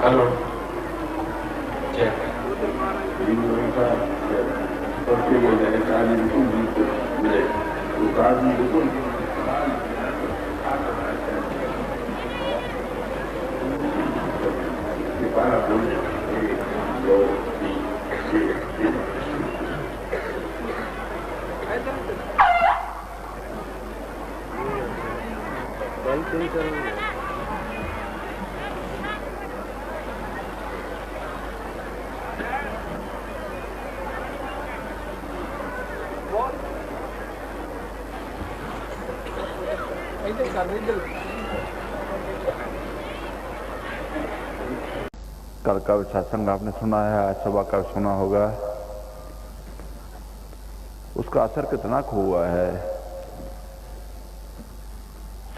Hello कल का सत्संग आपने सुना है, आज सुबह का सुना होगा। उसका असर कितना हुआ है।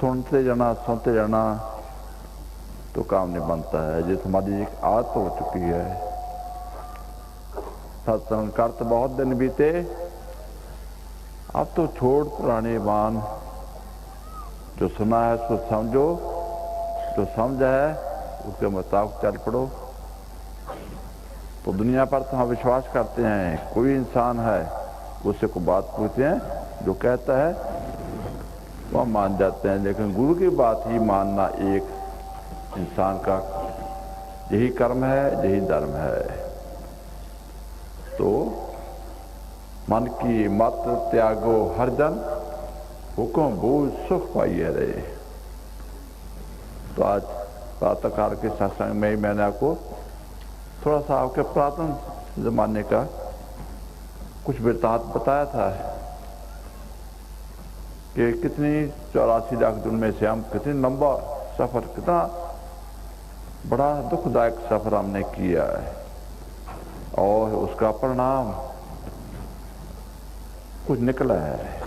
सुनते जाना तो काम नहीं बनता है। जिस हमारी एक आदत हो चुकी है। सत्संग कर तो बहुत दिन बीते, अब तो छोड़ पुराने बान। जो सुना है उसको समझो, जो समझ है उसके मुताबिक चल पड़ो। तो दुनिया पर तो हम विश्वास करते हैं, कोई इंसान है उससे को बात पूछते हैं, जो कहता है वह मान जाते हैं। लेकिन गुरु की बात ही मानना एक इंसान का यही कर्म है, यही धर्म है। तो मन की मत त्यागो हर जन, हुक्म बूझ सुख पाइए रहे। तो आज प्रातःकाल के सत्संग में ही मैंने आपको थोड़ा सा आपके पुरातन जमाने का कुछ वृत्तांत बताया था कि कितनी 84 लाख दिन में से हम कितनी लंबा सफर, कितना बड़ा दुखदायक सफर हमने किया है और उसका परिणाम कुछ निकला है।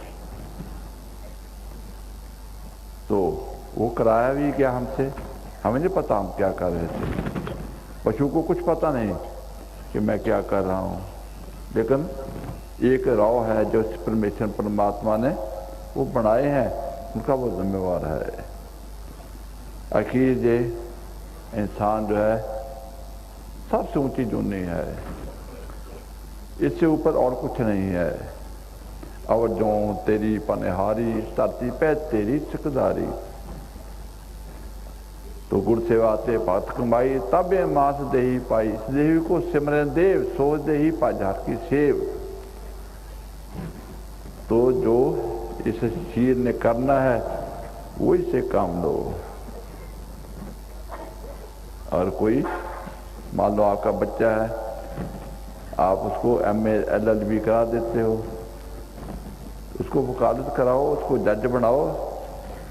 तो वो कराया भी क्या हमसे, हमें नहीं पता हम क्या कर रहे थे। पशु को कुछ पता नहीं कि मैं क्या कर रहा हूं, लेकिन एक राव है जो परमेश्वर परमात्मा ने वो बनाए हैं, उनका वो जिम्मेवार है। आखिर ये इंसान जो है सबसे ऊंची जूनी है, इससे ऊपर और कुछ नहीं है। और जो तेरी पनिहारी धरती पे तेरी सिकदारी, तो गुर सेवा ते भगत कमाई तबे मास देही पाई। इस देवी को सिमरन देव सोच देही पाजार की सेव। तो जो इस शीर ने करना है वो इससे काम लो। और कोई मान लो आपका बच्चा है, आप उसको MA LLB करा देते हो, उसको वकालत कराओ, उसको जज बनाओ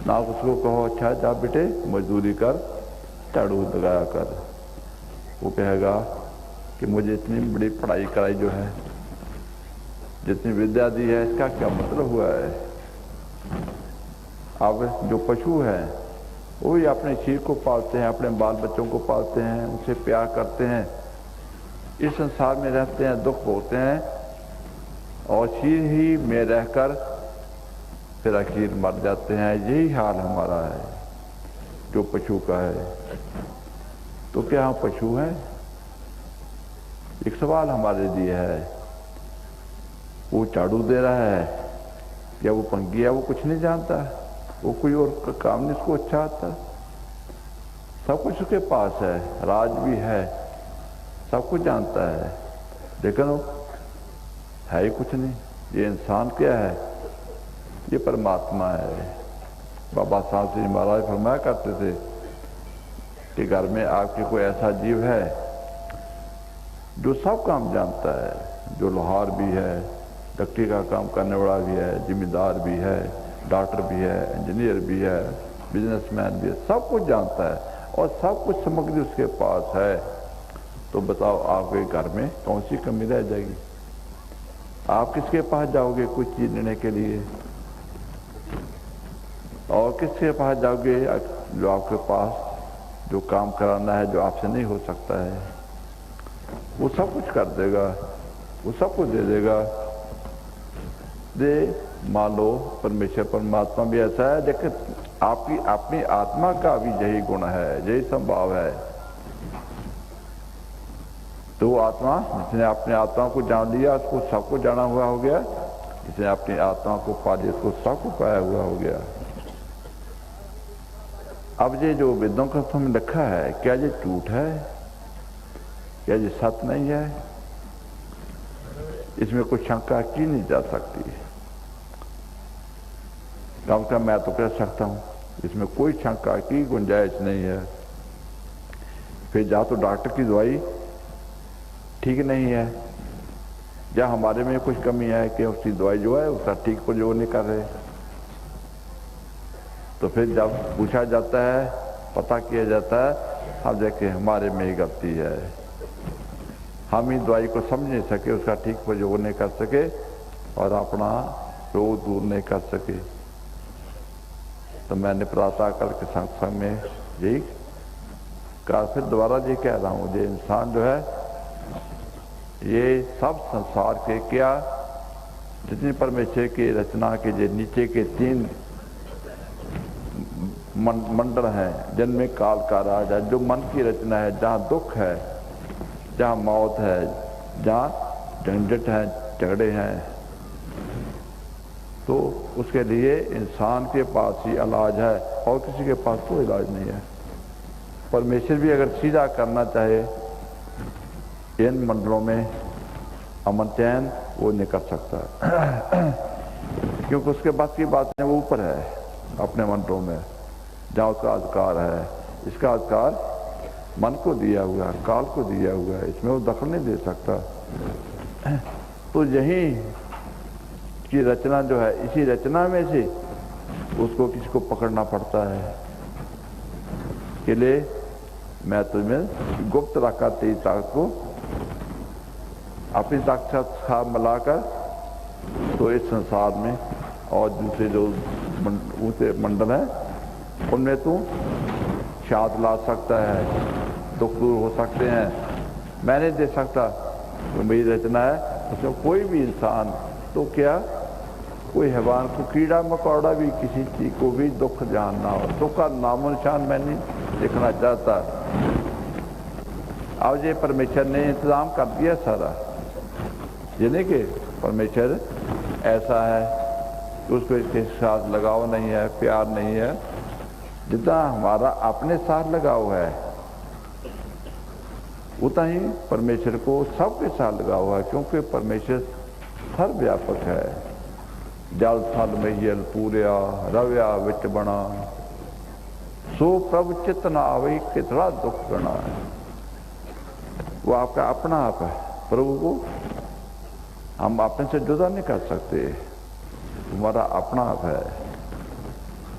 ना, उसको कहो अच्छा जा बेटे मजदूरी कर, झाड़ू लगाया कर। वो कहेगा कि मुझे इतनी बड़ी पढ़ाई कराई जो है, जितनी विद्या दी है, इसका क्या मतलब हुआ है। अब जो पशु हैं वो भी अपने शीर को पालते हैं, अपने बाल बच्चों को पालते हैं, उनसे प्यार करते हैं, इस संसार में रहते हैं, दुख भोगते हैं और शीर ही में रहकर फिर आखिर मर जाते हैं। यही हाल हमारा है जो पशु का है। तो क्या हम पशु हैं? एक सवाल हमारे लिए है। वो झाड़ू दे रहा है या वो पंगी है, वो कुछ नहीं जानता, वो कोई और काम नहीं उसको अच्छा आता। सब कुछ उसके पास है, राज भी है, सब कुछ जानता है, लेकिन वो है ही कुछ नहीं। ये इंसान क्या है? ये परमात्मा है। बाबा साहब जी महाराज फरमाया करते थे कि घर में आपके कोई ऐसा जीव है जो सब काम जानता है, जो लोहार भी है, लकड़ी का काम करने वाला भी है, जिम्मेदार भी है, डॉक्टर भी है, इंजीनियर भी है, बिजनेसमैन भी है, सब कुछ जानता है और सब कुछ सामग्री उसके पास है। तो बताओ आपके घर में कौन सी कमी रह जाएगी? आप किसके पास जाओगे कुछ चीज लेने के लिए? और किसके पास जाओगे जो आपके पास जो काम कराना है, जो आपसे नहीं हो सकता है? वो सब कुछ कर देगा, वो सब कुछ दे देगा। दे मान लो परमेश्वर परमात्मा भी ऐसा है, लेकिन आपकी अपनी आत्मा का भी यही गुण है, यही संभाव है तो वो आत्मा जिसने अपनी आत्मा को जान लिया उसको सबको जाना हुआ हो गया, जिसने अपनी आत्मा को पा लिया उसको सबको पाया हुआ हो गया। अब ये जो वेदों का में लिखा है, क्या ये झूठ है? क्या ये सत्य नहीं है? इसमें कोई शंका की नहीं जा सकती। कम से कम मैं तो कह सकता हूं इसमें कोई शंका की गुंजाइश नहीं है। फिर या तो डॉक्टर की दवाई ठीक नहीं है, या हमारे में कुछ कमी है कि उसकी दवाई जो है उसका ठीक प्रयोग नहीं कर रहे। तो फिर जब पूछा जाता है, पता किया जाता है, हम देखें हमारे में ही गलती है, हम ही दवाई को समझ नहीं सके, उसका ठीक प्रयोग नहीं कर सके और अपना रोग दूर नहीं कर सके। तो मैंने प्रातः काल के संग में यही कहा, फिर दोबारा ये कह रहा हूँ, ये इंसान जो है ये सब संसार के क्या जितनी परमेश्वर की रचना के जो नीचे के 3 मंडल हैं जिनमें काल का राज है, जो मन की रचना है, जहाँ दुख है, जहाँ मौत है, जहाँ झंझट है, झगड़े हैं, तो उसके लिए इंसान के पास ही इलाज है और किसी के पास कोई इलाज नहीं है। परमेश्वर भी अगर सीधा करना चाहे इन मंडलों में अमन चैन, वो नहीं कर सकता क्योंकि उसके बाद की बातें वो ऊपर है अपने मंडलों में, जहाँ उसका अधिकार है। इसका अधिकार मन को दिया हुआ है, काल को दिया हुआ है, इसमें वो दखल नहीं दे सकता। तो यही की रचना जो है, इसी रचना में से उसको किसी को पकड़ना पड़ता है। के लिए मैं तुम्हें गुप्त रखा तेरी ताकत को अपनी ताकत से मिलाकर, तो इस संसार में और दूसरे जो ऊंचे मंडल हैं उनमें तू शांत ला सकता है, दुख दूर हो सकते हैं। मैं नहीं दे सकता, तो मेरी रचना है, उसमें कोई भी इंसान तो क्या कोई हैवान को, कीड़ा मकोड़ा भी, किसी चीज को भी दुख जान ना हो, दुख का नामो निशान मैं नहीं देखना चाहता। अब ये परमेश्वर ने इंतजाम कर दिया सारा, ये नहीं कि परमेश्वर ऐसा है कि उसको इसके साथ लगाव नहीं है, प्यार नहीं है, जितना हमारा अपने साथ लगाव है उतना ही परमेश्वर को सबके साथ लगाव है, क्योंकि परमेश्वर सर्वव्यापक है। जल थल महियल पूरिया रव्या विच बना, सो प्रभु चित न आवे कितना दुख गणा है। वो आपका अपना आप है, प्रभु को हम अपने से जुदा नहीं कर सकते, हमारा अपना आप है।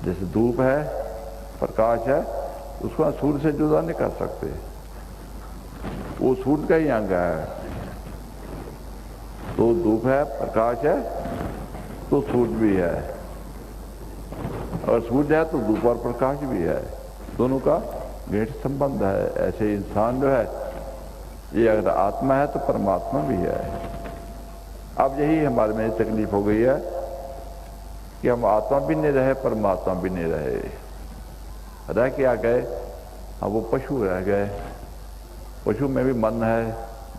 जैसे धूप है, प्रकाश है, उसको हम सूर्य से जुदा नहीं कर सकते, वो सूर्य का ही अंग है। तो धूप है, प्रकाश है, तो सूर्य भी है, और सूर्य है तो धूप और प्रकाश भी है, दोनों का गहरा संबंध है। ऐसे इंसान जो है ये अगर आत्मा है तो परमात्मा भी है। अब यही हमारे में तकलीफ हो गई है कि हम आत्मा भी नहीं रहे, परमात्मा भी नहीं रहे, रह के आ गए हम वो पशु रह गए। पशु में भी मन है,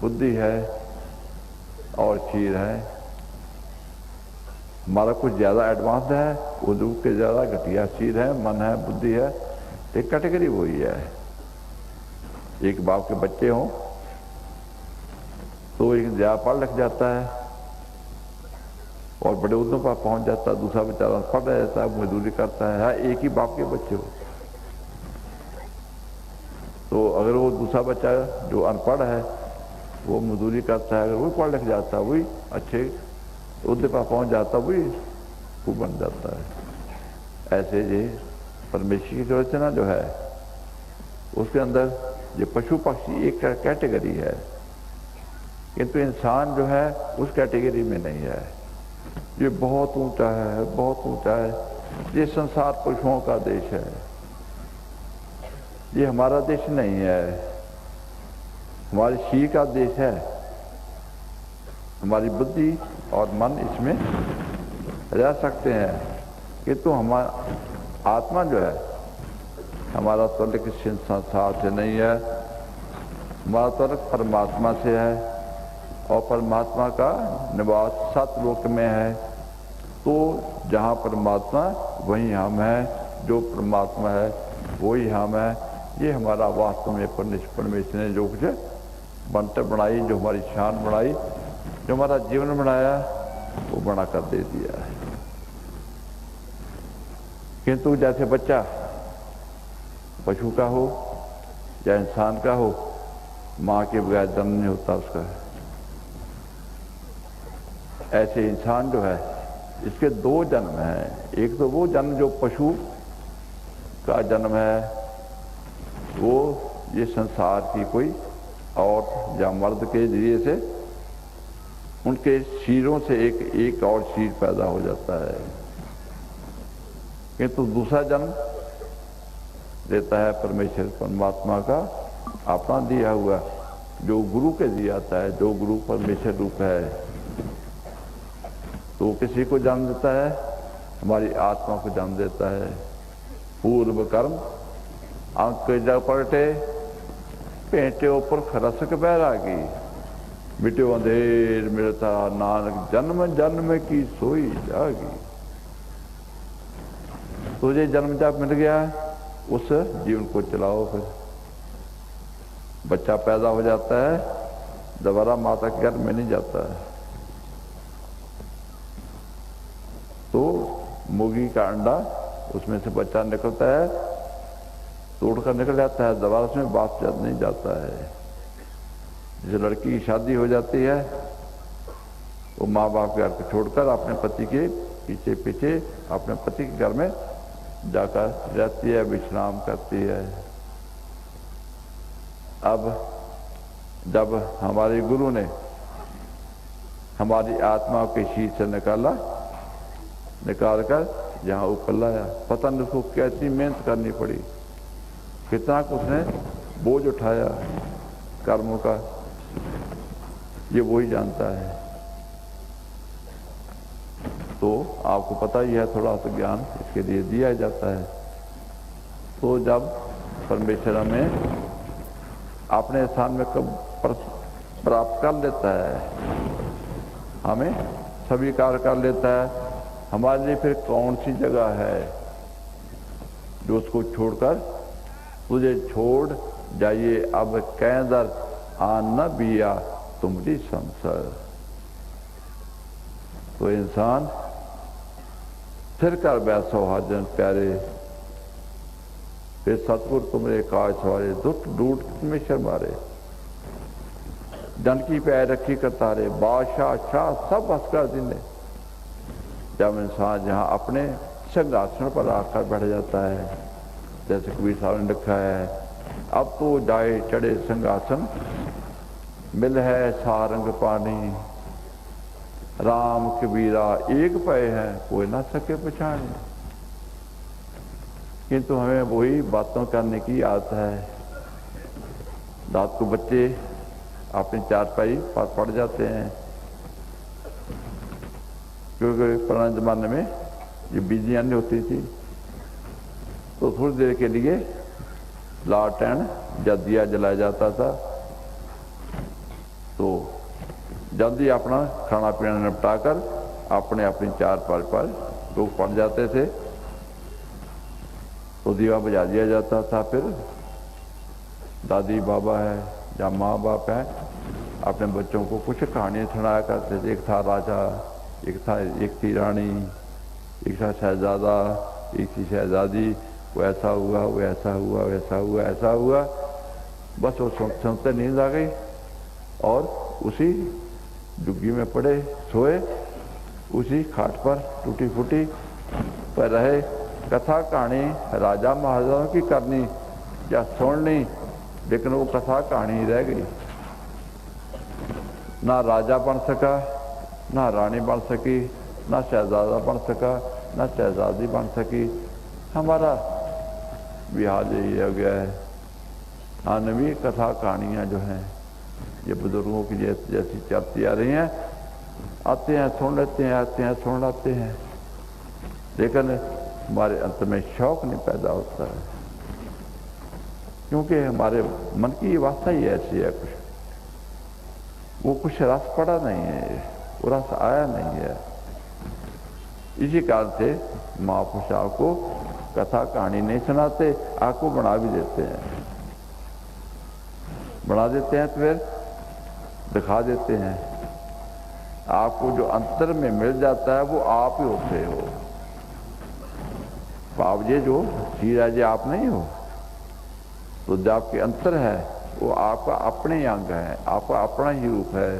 बुद्धि है और शरीर है। हमारा कुछ ज़्यादा एडवांस है, वो दूध के ज़्यादा घटिया शरीर है, मन है, बुद्धि है, एक कैटेगरी वही है। एक बाप के बच्चे हों तो एक ज़्यादा पढ़ लिख जाता है और बड़े उद्यों पर पहुंच जाता है, दूसरा बेचारा पढ़ रहता है, मजदूरी करता है। एक ही बाप के बच्चे हो तो अगर वो दूसरा बच्चा जो अनपढ़ है वो मजदूरी करता है, अगर वो पढ़ लिख जाता है वही अच्छे उद्दे पर पहुंच जाता, वही खूब बन जाता है। ऐसे ये परमेश्वर की जो रचना जो है उसके अंदर ये पशु पक्षी एक कैटेगरी है, किंतु इंसान जो है उस कैटेगरी में नहीं है। ये बहुत ऊंचा है, बहुत ऊंचा है। ये संसार पशुओं का देश है, ये हमारा देश नहीं है, हमारी शी का देश है। हमारी बुद्धि और मन इसमें रह सकते हैं, किंतु हमारा आत्मा जो है हमारा तुल्य किसी संसार से नहीं है, हमारा तर्क परमात्मा से है और परमात्मा का निवास सतलोक में है। तो जहाँ परमात्मा वहीं हम हैं, जो परमात्मा है वही हम है। ये हमारा वास्तव में परमेश्वर ने जो कुछ बनतर बनाई, जो हमारी शान बनाई, जो हमारा जीवन बनाया, वो बना कर दे दिया है। किंतु जैसे बच्चा पशु का हो या इंसान का हो, माँ के बगैर जन्म नहीं होता उसका। ऐसे इंसान जो है, इसके दो जन्म हैं। एक तो वो जन्म जो पशु का जन्म है, वो ये संसार की कोई औरत या मर्द के जरिए से उनके शीरों से एक और शीर पैदा हो जाता है। किंतु दूसरा जन्म देता है परमेश्वर परमात्मा का अपना दिया हुआ, जो गुरु के दिया जाता है, जो गुरु परमेश्वर रूप है। तो किसी को जन्म देता है, हमारी आत्मा को जन्म देता है। पूर्व कर्म अंक जग पलटे, पेंटे ऊपर खरसक बैरागी, मिट्यो अंधेर मिलता नानक जन्म जन्म की सोई जागी। तुझे जन्म जब मिल गया, उस जीवन को चलाओ। फिर बच्चा पैदा हो जाता है, दोबारा माता के गर्भ में नहीं जाता है। तो मुर्गी का अंडा, उसमें से बच्चा निकलता है, तोड़कर निकल जाता है, दोबारा उसमें वापस नहीं जाता है। जैसे लड़की की शादी हो जाती है, वो माँ बाप के घर को छोड़कर अपने पति के पीछे पीछे अपने पति के घर में जाकर रहती है, विश्राम करती है। अब जब हमारे गुरु ने हमारी आत्मा के शीर से निकाल कर यहाँ ऊपर लाया, पता नहीं उसको कैसी मेहनत करनी पड़ी, कितना कुछ उसने बोझ उठाया कर्मों का, ये वही जानता है। तो आपको पता ही है, थोड़ा सा ज्ञान इसके लिए दिया जाता है। तो जब परमेश्वर हमें अपने स्थान में कब प्राप्त कर लेता है, हमें स्वीकार कर लेता है, हमारे लिए फिर कौन सी जगह है जो उसको छोड़कर तुझे छोड़ जाइए अब कैदर आना बिया तुम्हारी संसार। तो इंसान फिर कर बैसो हाजन प्यारे, फिर सतगुर तुमरे काज सवारे, दुख डूट में शर्मारे, जन की पैर रखी करतारे, बादशाह शाह सब हंसकर दिने। जब इंसान जहाँ अपने सिंहासन पर आकर बैठ जाता है, जैसे कबीर साहब ने लिखा है, अब तो जाए चढ़े सिंहासन, मिल है सारंग पानी, राम कबीरा एक पे है कोई ना सके पहचाने। किंतु हमें वही बातों करने की आदत है। रात को बच्चे अपनी चारपाई पर पड़ जाते हैं, क्योंकि पुराने जमाने में ये बिजलियाँ नहीं होती थी, तो थोड़ी देर के लिए लालटेन या दिया जलाया जाता था। तो जल्दी अपना खाना पीना निपटाकर अपने अपनी चारपाई पर लोग पड़ जाते थे, तो दिया बुझा दिया जाता था। फिर दादी बाबा है या माँ बाप है, अपने बच्चों को कुछ कहानियाँ सुनाया करते थे। एक था राजा, एक थी रानी, एक था शहजादा, एक थी शहजादी, वो ऐसा हुआ, वो ऐसा हुआ, वैसा हुआ, ऐसा हुआ। बस वो सुनते नींद आ गई और उसी डुग्गी में पड़े सोए, उसी खाट पर टूटी फूटी पर रहे। कथा कहानी राजा महाराजाओं की करनी या सुननी, लेकिन वो कथा कहानी रह गई। ना राजा बन सका, ना रानी बन सकी, ना शहजादा बन सका, ना शहजादी बन सकी। हमारा बिहार यही हो गया है। नवी कथा कहानियाँ जो हैं ये बुजुर्गों की जैसी चलती आ रही हैं, आते हैं सुन लेते हैं, आते हैं सुन लेते हैं, लेकिन हमारे अंत में शौक नहीं पैदा होता है। क्योंकि हमारे मन की अवस्था ही ऐसी है, वो कुछ रस पड़ा नहीं है, वो रस आया नहीं है। इसी कारण से महापुरुष आपको कथा कहानी नहीं सुनाते, आपको बना भी देते हैं, बना देते हैं तो फिर दिखा देते हैं। आपको जो अंतर में मिल जाता है वो आप ही होते हो। आप ये जो हीरा जी आप नहीं हो, तो जो आपके अंतर है वो आपका अपने अंग है, आपका अपना ही रूप है।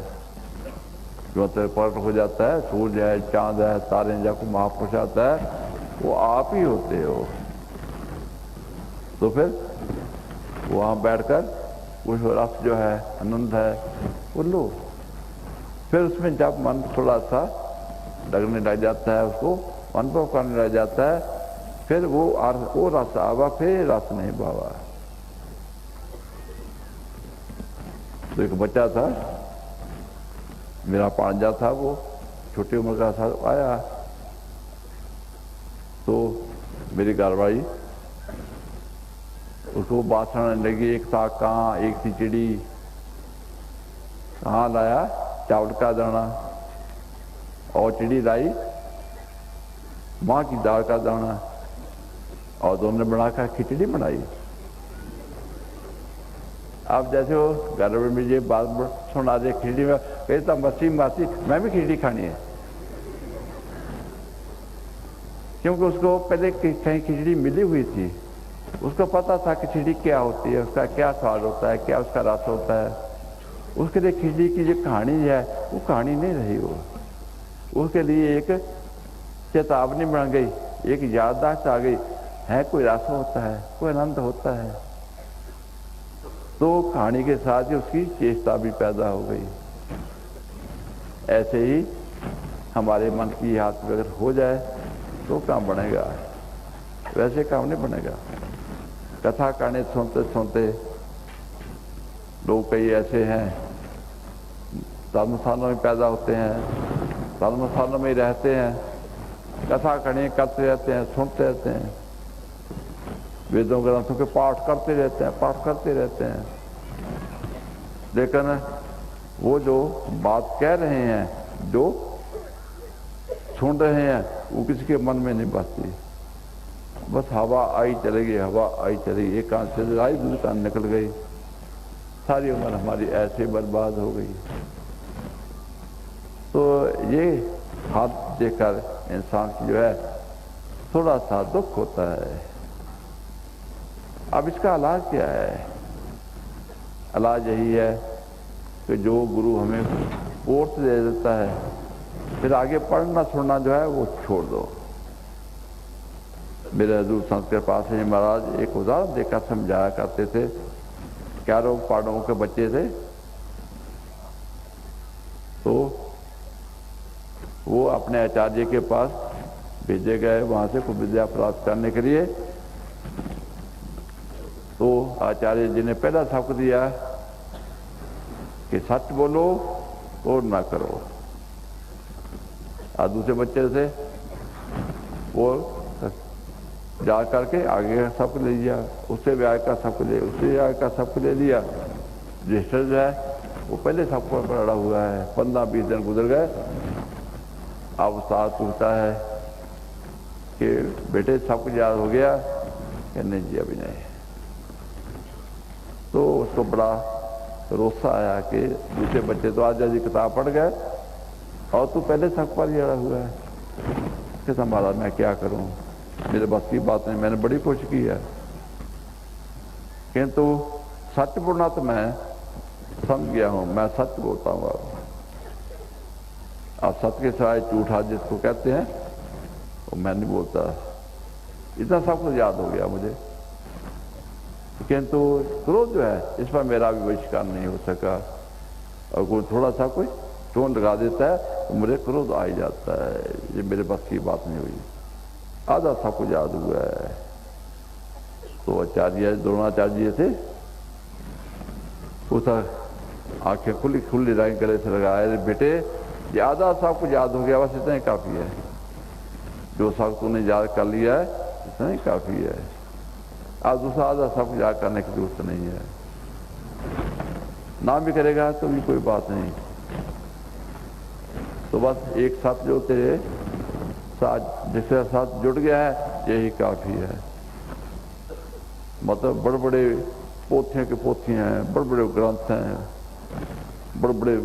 जो अंतर प्रकट हो जाता है, सूर्य है, चांद है, तारे हैं, जब महापुरुष आता है, वो आप ही होते हो। तो फिर वहाँ बैठकर वो रस जो है, आनंद है, वो लो। फिर उसमें जब मन थोड़ा सा लगने लग जाता है, उसको अनुभव करने लग जाता है, फिर वो रस आवा, फिर रस नहीं बावा। तो एक बच्चा था, मेरा पांजा था, वो छोटी उम्र का था, आया तो मेरी घरवाली उसको बात सुनाने लगी, एक था कहाँ, एक थी चिड़ी, कहाँ लाया चावल का दाना, और चिड़ी लाई माँ की दाल का दाना, और दोनों ने बनाकर खिचड़ी बनाई। अब जैसे वो घर में मुझे बात सुना दे खिचड़ी में, कहता मसी मासी मैं भी खिचड़ी खानी है, क्योंकि उसको पहले कहीं खिचड़ी मिली हुई थी, उसको पता था खिचड़ी क्या होती है, उसका क्या स्वाद होता है, क्या उसका रस होता है। उसके लिए खिचड़ी की जो कहानी है वो कहानी नहीं रही, वो उसके लिए एक चेतावनी बन गई, एक याददाश्त आ गई है, कोई रस होता है, कोई आनंद होता है। तो कहानी के साथ ही उसकी चेष्टा भी पैदा हो गई। ऐसे ही हमारे मन की हाथ में अगर हो जाए तो काम बनेगा, वैसे काम नहीं बनेगा। कथा कहानी सुनते सुनते लोग कई ऐसे हैं धर्मस्थानों में पैदा होते हैं, धर्मस्थानों में ही रहते हैं, कथा कहानी करते रहते हैं, सुनते रहते हैं, वेदों ग्रंथों के पाठ करते रहते हैं, पाठ करते रहते हैं, लेकिन वो जो बात कह रहे हैं, जो सुन रहे हैं, वो किसी के मन में नहीं बसती। बस हवा आई चलेगी, हवा आई चलेगी, एक कान से आई दूसरे कान निकल गई, सारी उम्र हमारी ऐसे बर्बाद हो गई। तो ये हाथ देखकर इंसान की जो है थोड़ा सा दुख होता है। अब इसका इलाज क्या है? इलाज यही है कि जो गुरु हमें कोर्स दे देता है, फिर आगे पढ़ना छोड़ना जो है वो छोड़ दो। मेरे हजूर संत के पास ही महाराज एक उदाहरण देकर समझाया करते थे। 11 पाड़ों के बच्चे थे, तो वो अपने आचार्य के पास भेजे गए, वहां से कुछ विद्या प्राप्त करने के लिए। तो आचार्य जी ने पहला सबक दिया कि सच बोलो और ना करो। और दूसरे बच्चे से वो जा करके आगे का सबक ले लिया, उससे भी आगे का सबक ले, उससे आगे का सबक ले लिया। रजिस्टर जो है वो पहले सबको पढ़ा हुआ है। 15-20 दिन गुजर गए। अब उस्ताद पूछता है कि बेटे सबको याद हो गया? कि नहीं जी अभी नहीं। तो उसको बड़ा रोसा आया कि दूसरे बच्चे तो आज जी किताब पढ़ गए और तू पहले सब पर ही अड़ा हुआ है। कहता महाराज मैं क्या करूं, मेरे बस की बात नहीं, मैंने बड़ी कोशिश की है, किंतु सच बोलना तो मैं समझ गया हूं, मैं सच बोलता हूं। अब सत्य के सिवाय झूठा जिसको कहते हैं वो मैं नहीं बोलता। इतना सब कुछ याद हो गया मुझे, किंतु क्रोध जो है इस पर मेरा भी बहिष्कार नहीं हो सका। और कोई थोड़ा सा कोई टोन लगा देता है तो मुझे क्रोध आ ही जाता है। ये मेरे बस की बात नहीं हुई। आधा सब कुछ याद हुआ है। तो आचार्य द्रोणाचार्य थे, उस आंखें खुली खुली राई गले से लगाए, बेटे ये आधा सब कुछ याद हो गया, बस इतना ही काफी है। जो सब तूने याद कर लिया है इतना ही काफी है। आज दूसरा आधा सब कुछ याद करने की जरूरत नहीं है, ना भी करेगा तो भी कोई बात नहीं। तो बस एक साथ जो तेरे साथ जिसके साथ जुड़ गया है यही काफ़ी है। मतलब बड़े बड़े पोथियों के पोथियाँ हैं, बड़े बड़े ग्रंथ हैं, बड़े बड़े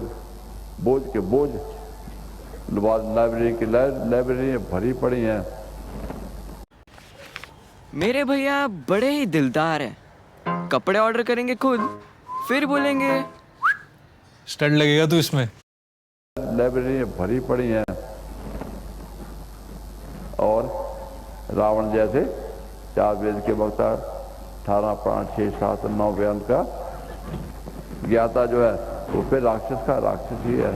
बोझ के बोझ लाइब्रेरी की लाइब्रेरी भरी पड़ी हैं। मेरे भैया बड़े ही दिलदार हैं। कपड़े ऑर्डर करेंगे खुद, फिर बोलेंगे स्टड लगेगा तू इसमें। लाइब्रेरी भरी पड़ी हैं। और रावण जैसे 4 वेद के वक्ता 18 प्राण 6 7 9 बयान का ज्ञाता जो है वो फिर राक्षस का राक्षस ही है,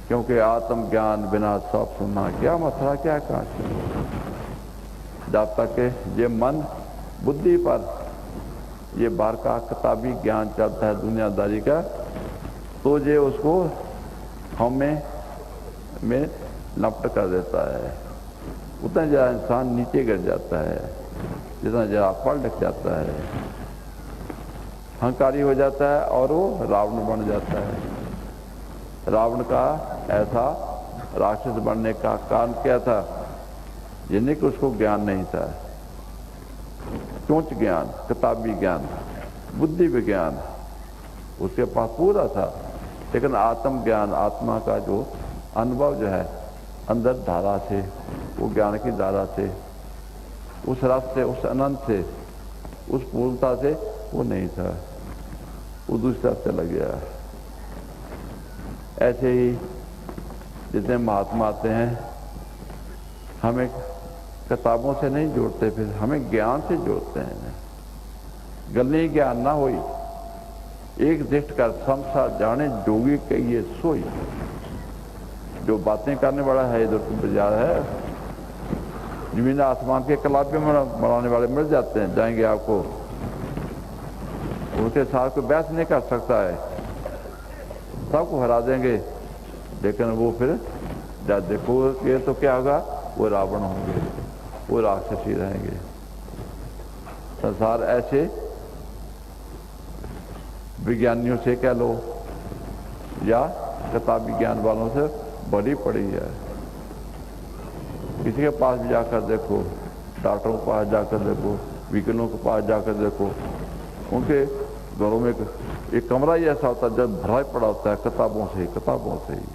क्योंकि आत्म ज्ञान बिना सब सुनना क्या मसला क्या काश। जब तक ये मन बुद्धि पर ये बाहर का किताबी ज्ञान चलता है दुनियादारी का, तो ये उसको हमें में लपट कर देता है। उतना ज़्यादा इंसान नीचे गिर जाता है, जितना ज़्यादा पढ़ लिख जाता है, अहंकारी हो जाता है और वो रावण बन जाता है। रावण का ऐसा राक्षस बनने का कारण क्या था? जिन्हें कि उसको ज्ञान नहीं था, चोंच ज्ञान, किताबी ज्ञान, बुद्धि विज्ञान उसके पास पूरा था, लेकिन आत्म ज्ञान, आत्मा का जो अनुभव जो है अंदर धारा से, वो ज्ञान की धारा से, उस रस से, उस अनंत से, उस पूर्णता से वो नहीं था, वो दूसरी तरफ चला गया। ऐसे ही जितने महात्मा आते हैं हमें किताबों से नहीं जोड़ते, फिर हमें ज्ञान से जोड़ते हैं। गले ज्ञान ना होई, एक दृष्ट कर संसार जाने जोगी कहिए सोई। जो बातें करने वाला है इधर तुम बाजार है, जमीन आसमान के कलापे बनाने वाले मिल जाते हैं, जाएंगे आपको, उनके साथ कोई बहस नहीं कर सकता है, सबको हरा देंगे। लेकिन वो फिर जब देखोगे तो क्या होगा, वो रावण होंगे, वो राक्षस ही रहेंगे। संसार ऐसे विज्ञानियों से कह लो या किताबी ज्ञान वालों से भरी पड़ी है। किसी के पास भी जाकर देखो, डॉक्टरों के पास जाकर देखो, वकीलों के पास जाकर देखो, उनके घरों में एक कमरा ही ऐसा होता है जब भरा पड़ा होता है किताबों से ही।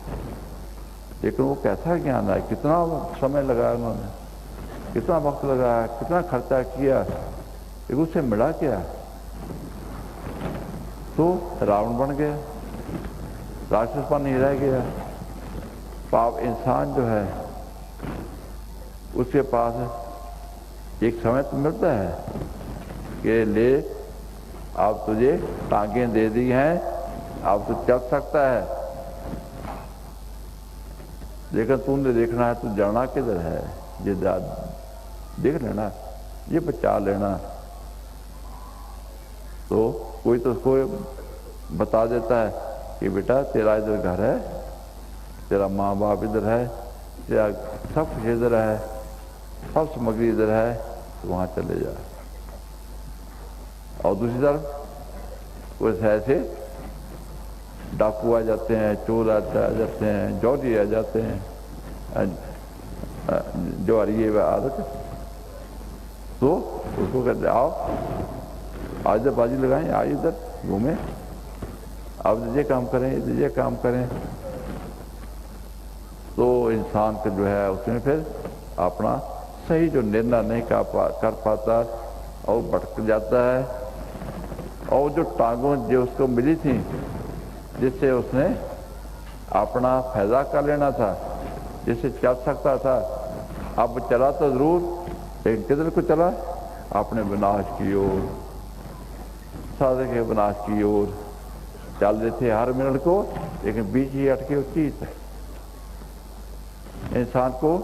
लेकिन वो कैसा ज्ञान है, कितना समय लगाया उन्होंने, कितना वक्त लगाया, कितना खर्चा किया, एक उससे मिला क्या? तो रावण बन गया, राक्षसपन नहीं रह गया। पाप इंसान जो है उसके पास एक समय तो मिलता है कि ले अब तुझे टांगें दे दी हैं, अब तो चल सकता है, लेकिन तुमने देखना है तू जाना किधर है, ये देख लेना, ये बचा लेना। तो कोई तो उसको बता देता है कि बेटा तेरा इधर घर है, तेरा माँ बाप इधर है, तेरा सब कुछ इधर है, सब सामग्री इधर है, तो वहाँ चले जा। और दूसरी तरफ कुछ ऐसे डाकू आ जाते हैं, चोर आ जाते हैं, जौहरी आ जाते हैं, जौहरी आदत, तो उसको कहते आओ आज बाजी लगाएं, आज इधर घूमें, अब ये काम करें, ये काम करें। तो इंसान का जो है उसमें फिर अपना सही जो निर्णय नहीं कर पाता और भटक जाता है। और जो टांगों जो उसको मिली थी जिससे उसने अपना फायदा कर लेना था, जिससे चल सकता था, अब चला तो जरूर, लेकिन किधर को चला? अपने विनाश की ओर, साधे के विनाश की ओर चल रहे थे हर मिनट को, लेकिन बीच ही अटके उस चीज। इंसान को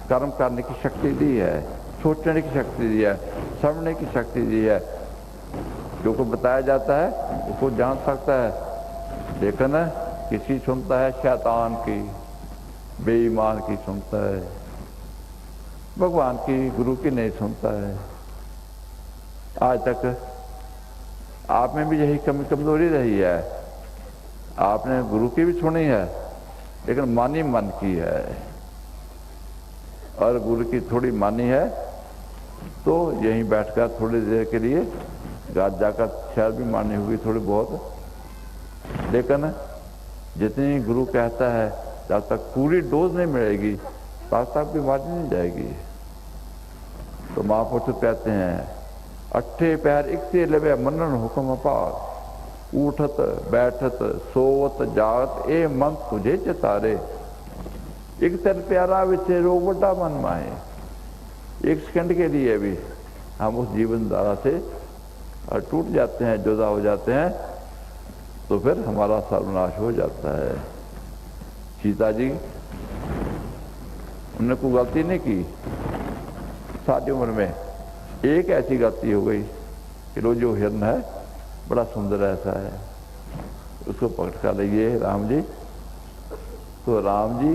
कर्म करने की शक्ति दी है, सोचने की शक्ति दी है, समझने की शक्ति दी है। जो को बताया जाता है उसको जान सकता है, लेकिन किसी सुनता है शैतान की, बेईमान की सुनता है, भगवान की, गुरु की नहीं सुनता है। आज तक आप में भी यही कमजोरी रही है। आपने गुरु की भी सुनी है, लेकिन मानी मन की है, और गुरु की थोड़ी मानी है तो यहीं बैठकर थोड़ी देर के लिए घर जाकर शायद भी मानी होगी थोड़ी बहुत, लेकिन जितनी गुरु कहता है जब तक पूरी डोज नहीं मिलेगी तब तक बीमारी नहीं जाएगी। तो महापुरुष कहते हैं, अट्ठे पैर एक से लवे मनन हुक्म अपार, उठत बैठत सोवत जागत ए मन तुझे चितारे, एक तर प्यारा विचे रोग बड़ा मन माए। एक सेकंड के लिए भी हम उस जीवन धारा से टूट जाते हैं, जुदा हो जाते हैं, तो फिर हमारा सर्वनाश हो जाता है। सीता जी उन्होंने कोई गलती नहीं की, सारी उम्र में एक ऐसी गलती हो गई कि वो जो हिरन है बड़ा सुंदर ऐसा है, उसको पकड़ कर लिए राम जी। तो राम जी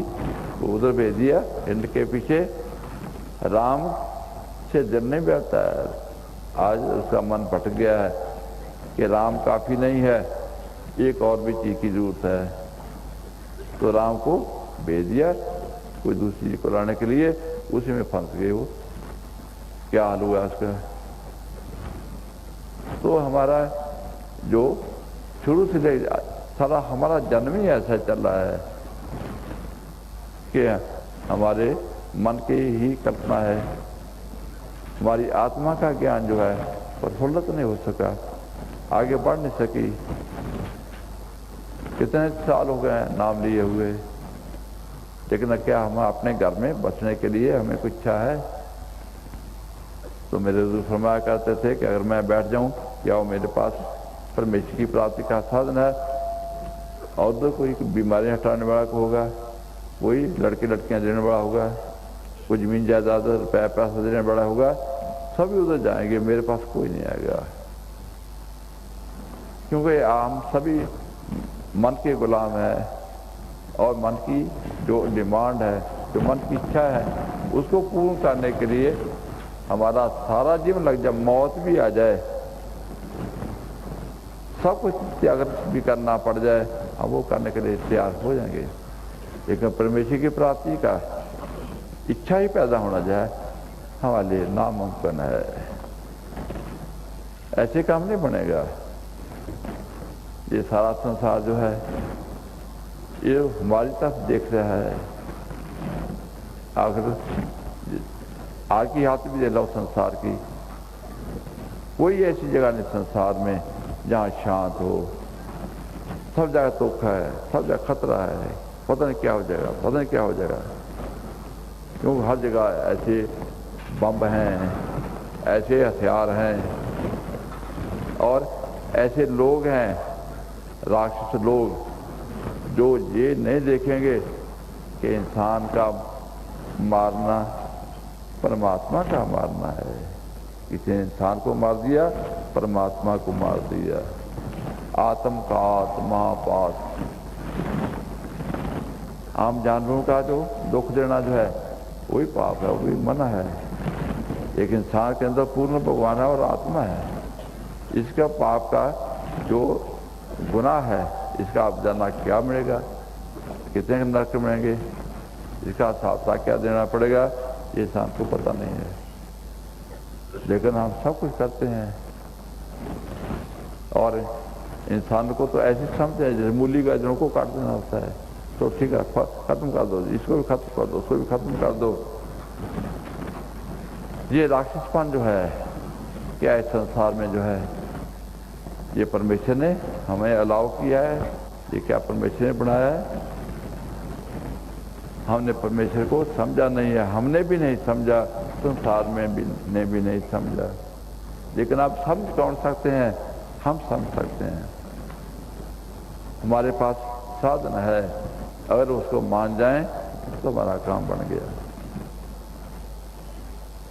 को उधर भेज दिया हिरन के पीछे। राम से दिल नहीं बैठता है, आज उसका मन भटक गया है कि राम काफ़ी नहीं है, एक और भी चीज़ की जरूरत है। तो राम को भेज दिया कोई दूसरी चीज़ को लाने के लिए, उसी में फंस गए वो। क्या हाल हुआ उसका? तो हमारा जो शुरू से सारा हमारा जन्म ही ऐसा चल रहा है कि हमारे मन की ही कल्पना है, हमारी आत्मा का ज्ञान जो है प्रफुल्लित नहीं हो सका, आगे बढ़ नहीं सकी। कितने साल हो गए नाम लिए हुए, लेकिन क्या हम अपने घर में बचने के लिए हमें कुछ इच्छा है? तो मेरे हुजूर फरमाया करते थे कि अगर मैं बैठ जाऊं या वो मेरे पास परमेश्वर की प्राप्ति का साधन है, और तो कोई बीमारी हटाने वाला को होगा, कोई लड़के लड़कियां देने वाला होगा, कोई जमीन जायदाद रुपया पैसा देने वाला होगा, सभी उधर जाएंगे, मेरे पास कोई नहीं आएगा। क्योंकि हम सभी मन के गुलाम हैं, और मन की जो डिमांड है, जो मन की इच्छा है, उसको पूर्ण करने के लिए हमारा सारा जीवन लग जाए, मौत भी आ जाए, सब कुछ त्याग भी करना पड़ जाए, हम वो करने के लिए तैयार हो जाएंगे। लेकिन परमेश्वर की प्राप्ति का इच्छा ही पैदा होना जाए, हमारे लिए नामुमकिन है। ऐसे काम नहीं बनेगा। ये सारा संसार जो है ये हमारी तरफ देख रहा है। आखिर आग की हाथ भी दे लो संसार की, कोई ऐसी जगह नहीं संसार में जहाँ शांत हो। सब जगह धोखा है, सब जगह खतरा है, पता नहीं क्या हो जाएगा, पता नहीं क्या हो जाएगा। क्योंकि हर जगह ऐसे बम हैं, ऐसे हथियार हैं, और ऐसे लोग हैं, राक्षस लोग, जो ये नहीं देखेंगे कि इंसान का मारना परमात्मा का मारना है। किसी ने इंसान को मार दिया, परमात्मा को मार दिया। आत्म का आत्मा पात। आम जानवरों का जो दुख देना जो है वही पाप है, वही मना है। एक इंसान के अंदर पूर्ण भगवान है और आत्मा है। इसका पाप का जो गुनाह है, इसका आप जानना क्या मिलेगा, कितने नरक मिलेंगे, इसका साथ क्या देना पड़ेगा, ये इंसान को पता नहीं है। लेकिन हम सब कुछ करते हैं, और इंसान को तो ऐसे समझते हैं जैसे मूली गाजरों को काट देना होता है, तो ठीक है खत्म कर दो, इसको भी खत्म कर दो, उसको भी खत्म कर दो। ये राक्षसपन जो है क्या इस संसार में जो है, ये परमेश्वर ने हमें अलाउ किया है, ये क्या परमेश्वर ने बनाया है? हमने परमेश्वर को समझा नहीं है, हमने भी नहीं समझा, संसार में भी नहीं समझा। लेकिन आप समझ कौन सकते हैं? हम समझ सकते हैं। हमारे पास साधन है, अगर उसको मान जाएं तो हमारा काम बन गया।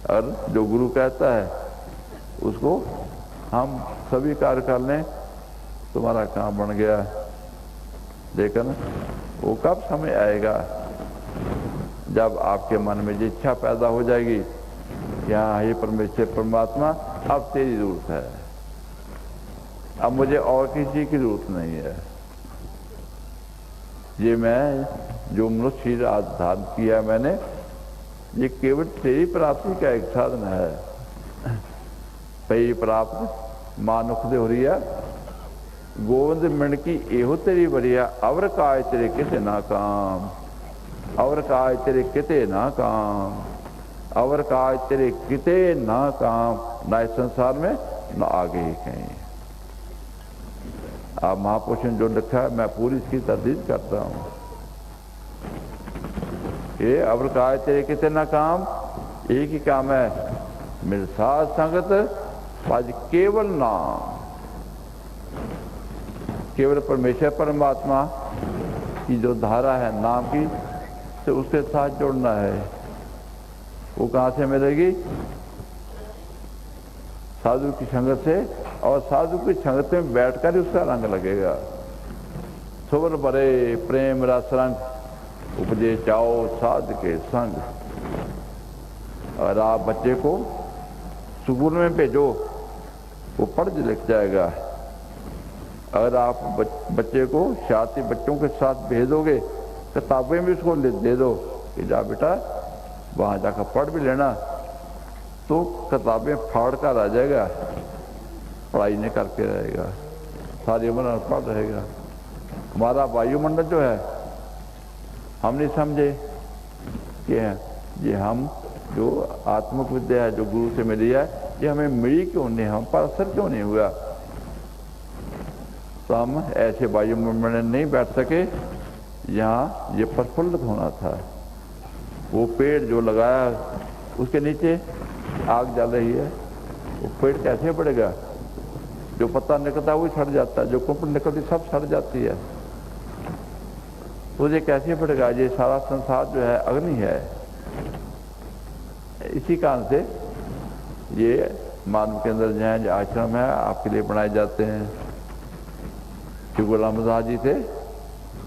और जो गुरु कहता है उसको हम सभी कार्य कर लें तो हमारा काम बन गया। लेकिन वो कब समय आएगा जब आपके मन में जो इच्छा पैदा हो जाएगी, यहाँ हे परमेश्वर परमात्मा अब तेरी जरूरत है, अब मुझे और किसी की जरूरत नहीं है। ये मैं जो मनुष्य धारण किया मैंने, ये केवल तेरी प्राप्ति का एक साधन है। पई प्राप्त मानुख दे हो रही है, गोविंद मिण की एहो तेरी बढ़िया, अवर काय तेरे किते ना काम, अवर काय तेरे किते ना काम, अवर काय तेरे किते ना काम, ना इस संसार में ना आगे ही कहीं। आप महापुरुष ने जो लिखा है मैं पूरी इसकी तस्दीक करता हूँ। ये अवर काय तेरे किते ना काम, एक ही काम है, मेरे साथ संगत आज केवल नाम, केवल परमेश्वर परमात्मा की जो धारा है नाम की, से उसके साथ जुड़ना है। वो कहाँ से मिलेगी? साधु की संगत से, और साधु की संगत में बैठकर ही उसका रंग लगेगा। सुवर भरे प्रेम रस रंग, उपजे चाओ साध के संग। और आप बच्चे को स्कूल में भेजो, वो पढ़ लिख जाएगा। अगर आप बच्चे को शादी बच्चों के साथ भेजोगे, किताबें भी उसको दे दो कि जा बेटा वहाँ जाकर पढ़ भी लेना, तो किताबें फाड़ कर आ जाएगा, पढ़ाई नहीं करके रहेगा, सारी उम्र अनपढ़ रहेगा। हमारा वायुमंडल जो है हम नहीं समझे कि ये हम जो आत्मिक विद्या है जो गुरु से मिली है, ये हमें मिली क्यों नहीं, हम पर असर क्यों नहीं हुआ। तो हम ऐसे वायुमंडल में नहीं बैठ सके, यहाँ ये प्रफुल्लित होना था। वो पेड़ जो लगाया उसके नीचे आग जल रही है, वो पेड़ कैसे बढ़ेगा? जो पत्ता निकलता है वो सड़ जाता है, जो कुंपल निकलती सब सड़ जाती है, तो ये कैसे बढ़ेगा? ये सारा संसार जो है अग्नि है। इसी कारण से ये मानव के अंदर जो आश्रम है आपके लिए बनाए जाते हैं। श्री गुरु रामदास जी थे,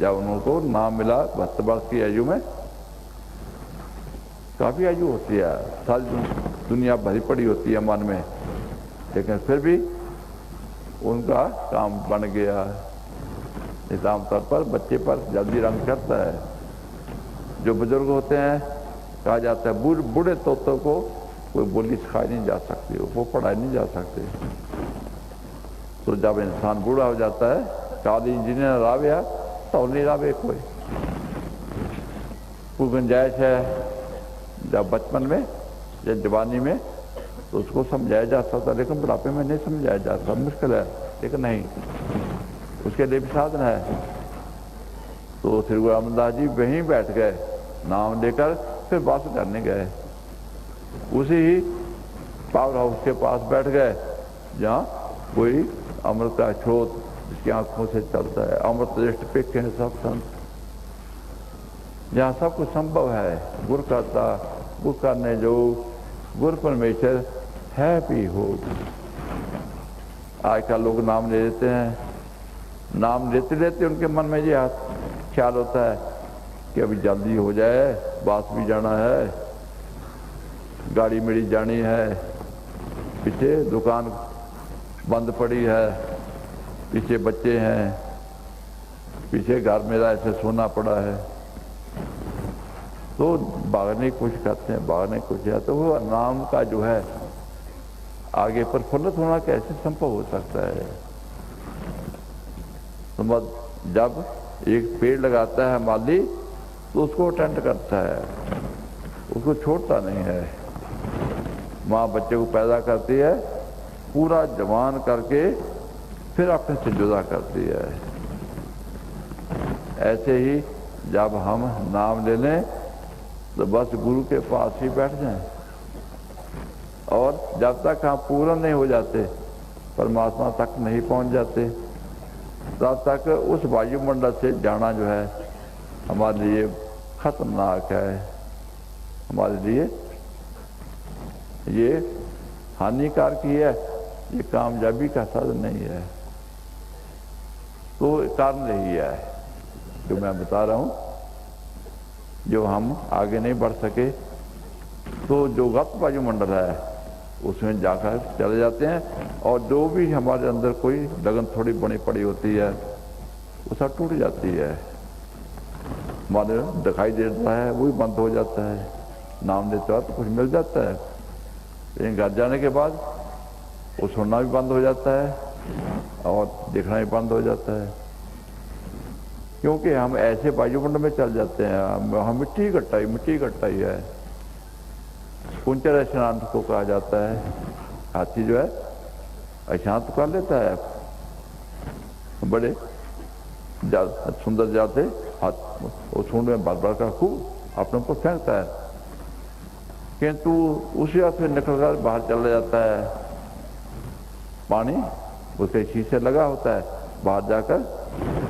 जब उनको नाम मिला 72 वर्ष की आयु में, काफ़ी आयु होती है, सारी दुनिया भरी पड़ी होती है मन में, लेकिन फिर भी उनका काम बन गया। इस आमतौर पर बच्चे पर जल्दी रंग चढ़ता है। जो बुजुर्ग होते हैं, कहा जाता है बूढ़े तोतों को कोई बोली सिखाई नहीं जा सकती, वो पढ़ाई नहीं जा सकते। तो जब इंसान बूढ़ा हो जाता है, काली इंजीनियर रावे तो नहीं रावे कोई गुंजाइश है। जब बचपन में या जवानी में तो उसको समझाया जा सकता, लेकिन बुढ़ापे में नहीं समझाया जा सकता, मुश्किल है। लेकिन नहीं, उसके लिए भी साधन है। तो श्री गुरु रामदास जी वहीं बैठ गए, नाम लेकर फिर बात करने गए। उसी ही पावर हाउस के पास बैठ गए जहाँ कोई अमृत का स्रोत जिसकी आंखों से चलता है, अमृत दृष्टि पे कहें सब संत, जहाँ सब कुछ संभव है। गुरु करता गुरु करने जो गुरु परमेश्वर है भी हो। आजकल लोग नाम ले लेते हैं, नाम लेते लेते उनके मन में ये ख्याल होता है कि अभी जल्दी हो जाए, बास भी जाना है, गाड़ी मेरी जानी है, पीछे दुकान बंद पड़ी है, पीछे बच्चे हैं, पीछे घर मेरा ऐसे सोना पड़ा है, तो भागने की कोशिश करते हैं, भागने की कोशिश है। तो वो नाम का जो है आगे प्रफुल्लित होना कैसे संभव हो सकता है? तो जब एक पेड़ लगाता है माली, तो उसको अटेंड करता है, उसको छोड़ता नहीं है। माँ बच्चे को पैदा करती है, पूरा जवान करके फिर अपने से जुदा करती है। ऐसे ही जब हम नाम ले लें तो बस गुरु के पास ही बैठ जाएं, और जब तक हम पूर्ण नहीं हो जाते, परमात्मा तक नहीं पहुंच जाते, तब तक उस वायुमंडल से जाना जो है हमारे लिए खतरनाक है, हमारे लिए ये हानिकारक ही है, ये कामयाबी का साधन नहीं है। तो कारण यही है जो मैं बता रहा हूँ, जो हम आगे नहीं बढ़ सके, तो जो गप्त वायुमंडल है उसमें जाकर चले जाते हैं। और जो भी हमारे अंदर कोई लगन थोड़ी बनी पड़ी होती है वो सब टूट जाती है। हमारे दिखाई देता है वो भी बंद हो जाता है। नाम लेते वक्त कुछ मिल जाता है, लेकिन घर जाने के बाद वो सुनना भी बंद हो जाता है और देखना भी बंद हो जाता है, क्योंकि हम ऐसे वायुमंडल में चल जाते हैं। हम मिट्टी इकट्ठाई है। कुंचर अशांत को कहा जाता है। हाथी जो है अशांत कर लेता है, बड़े सुंदर जाते हाथ वो सूंड में भर कर खूब अपने को फेंकता है, किंतु उसी हाथ से निकलकर बाहर चला जाता है। पानी उसके शीशे लगा होता है, बाहर जाकर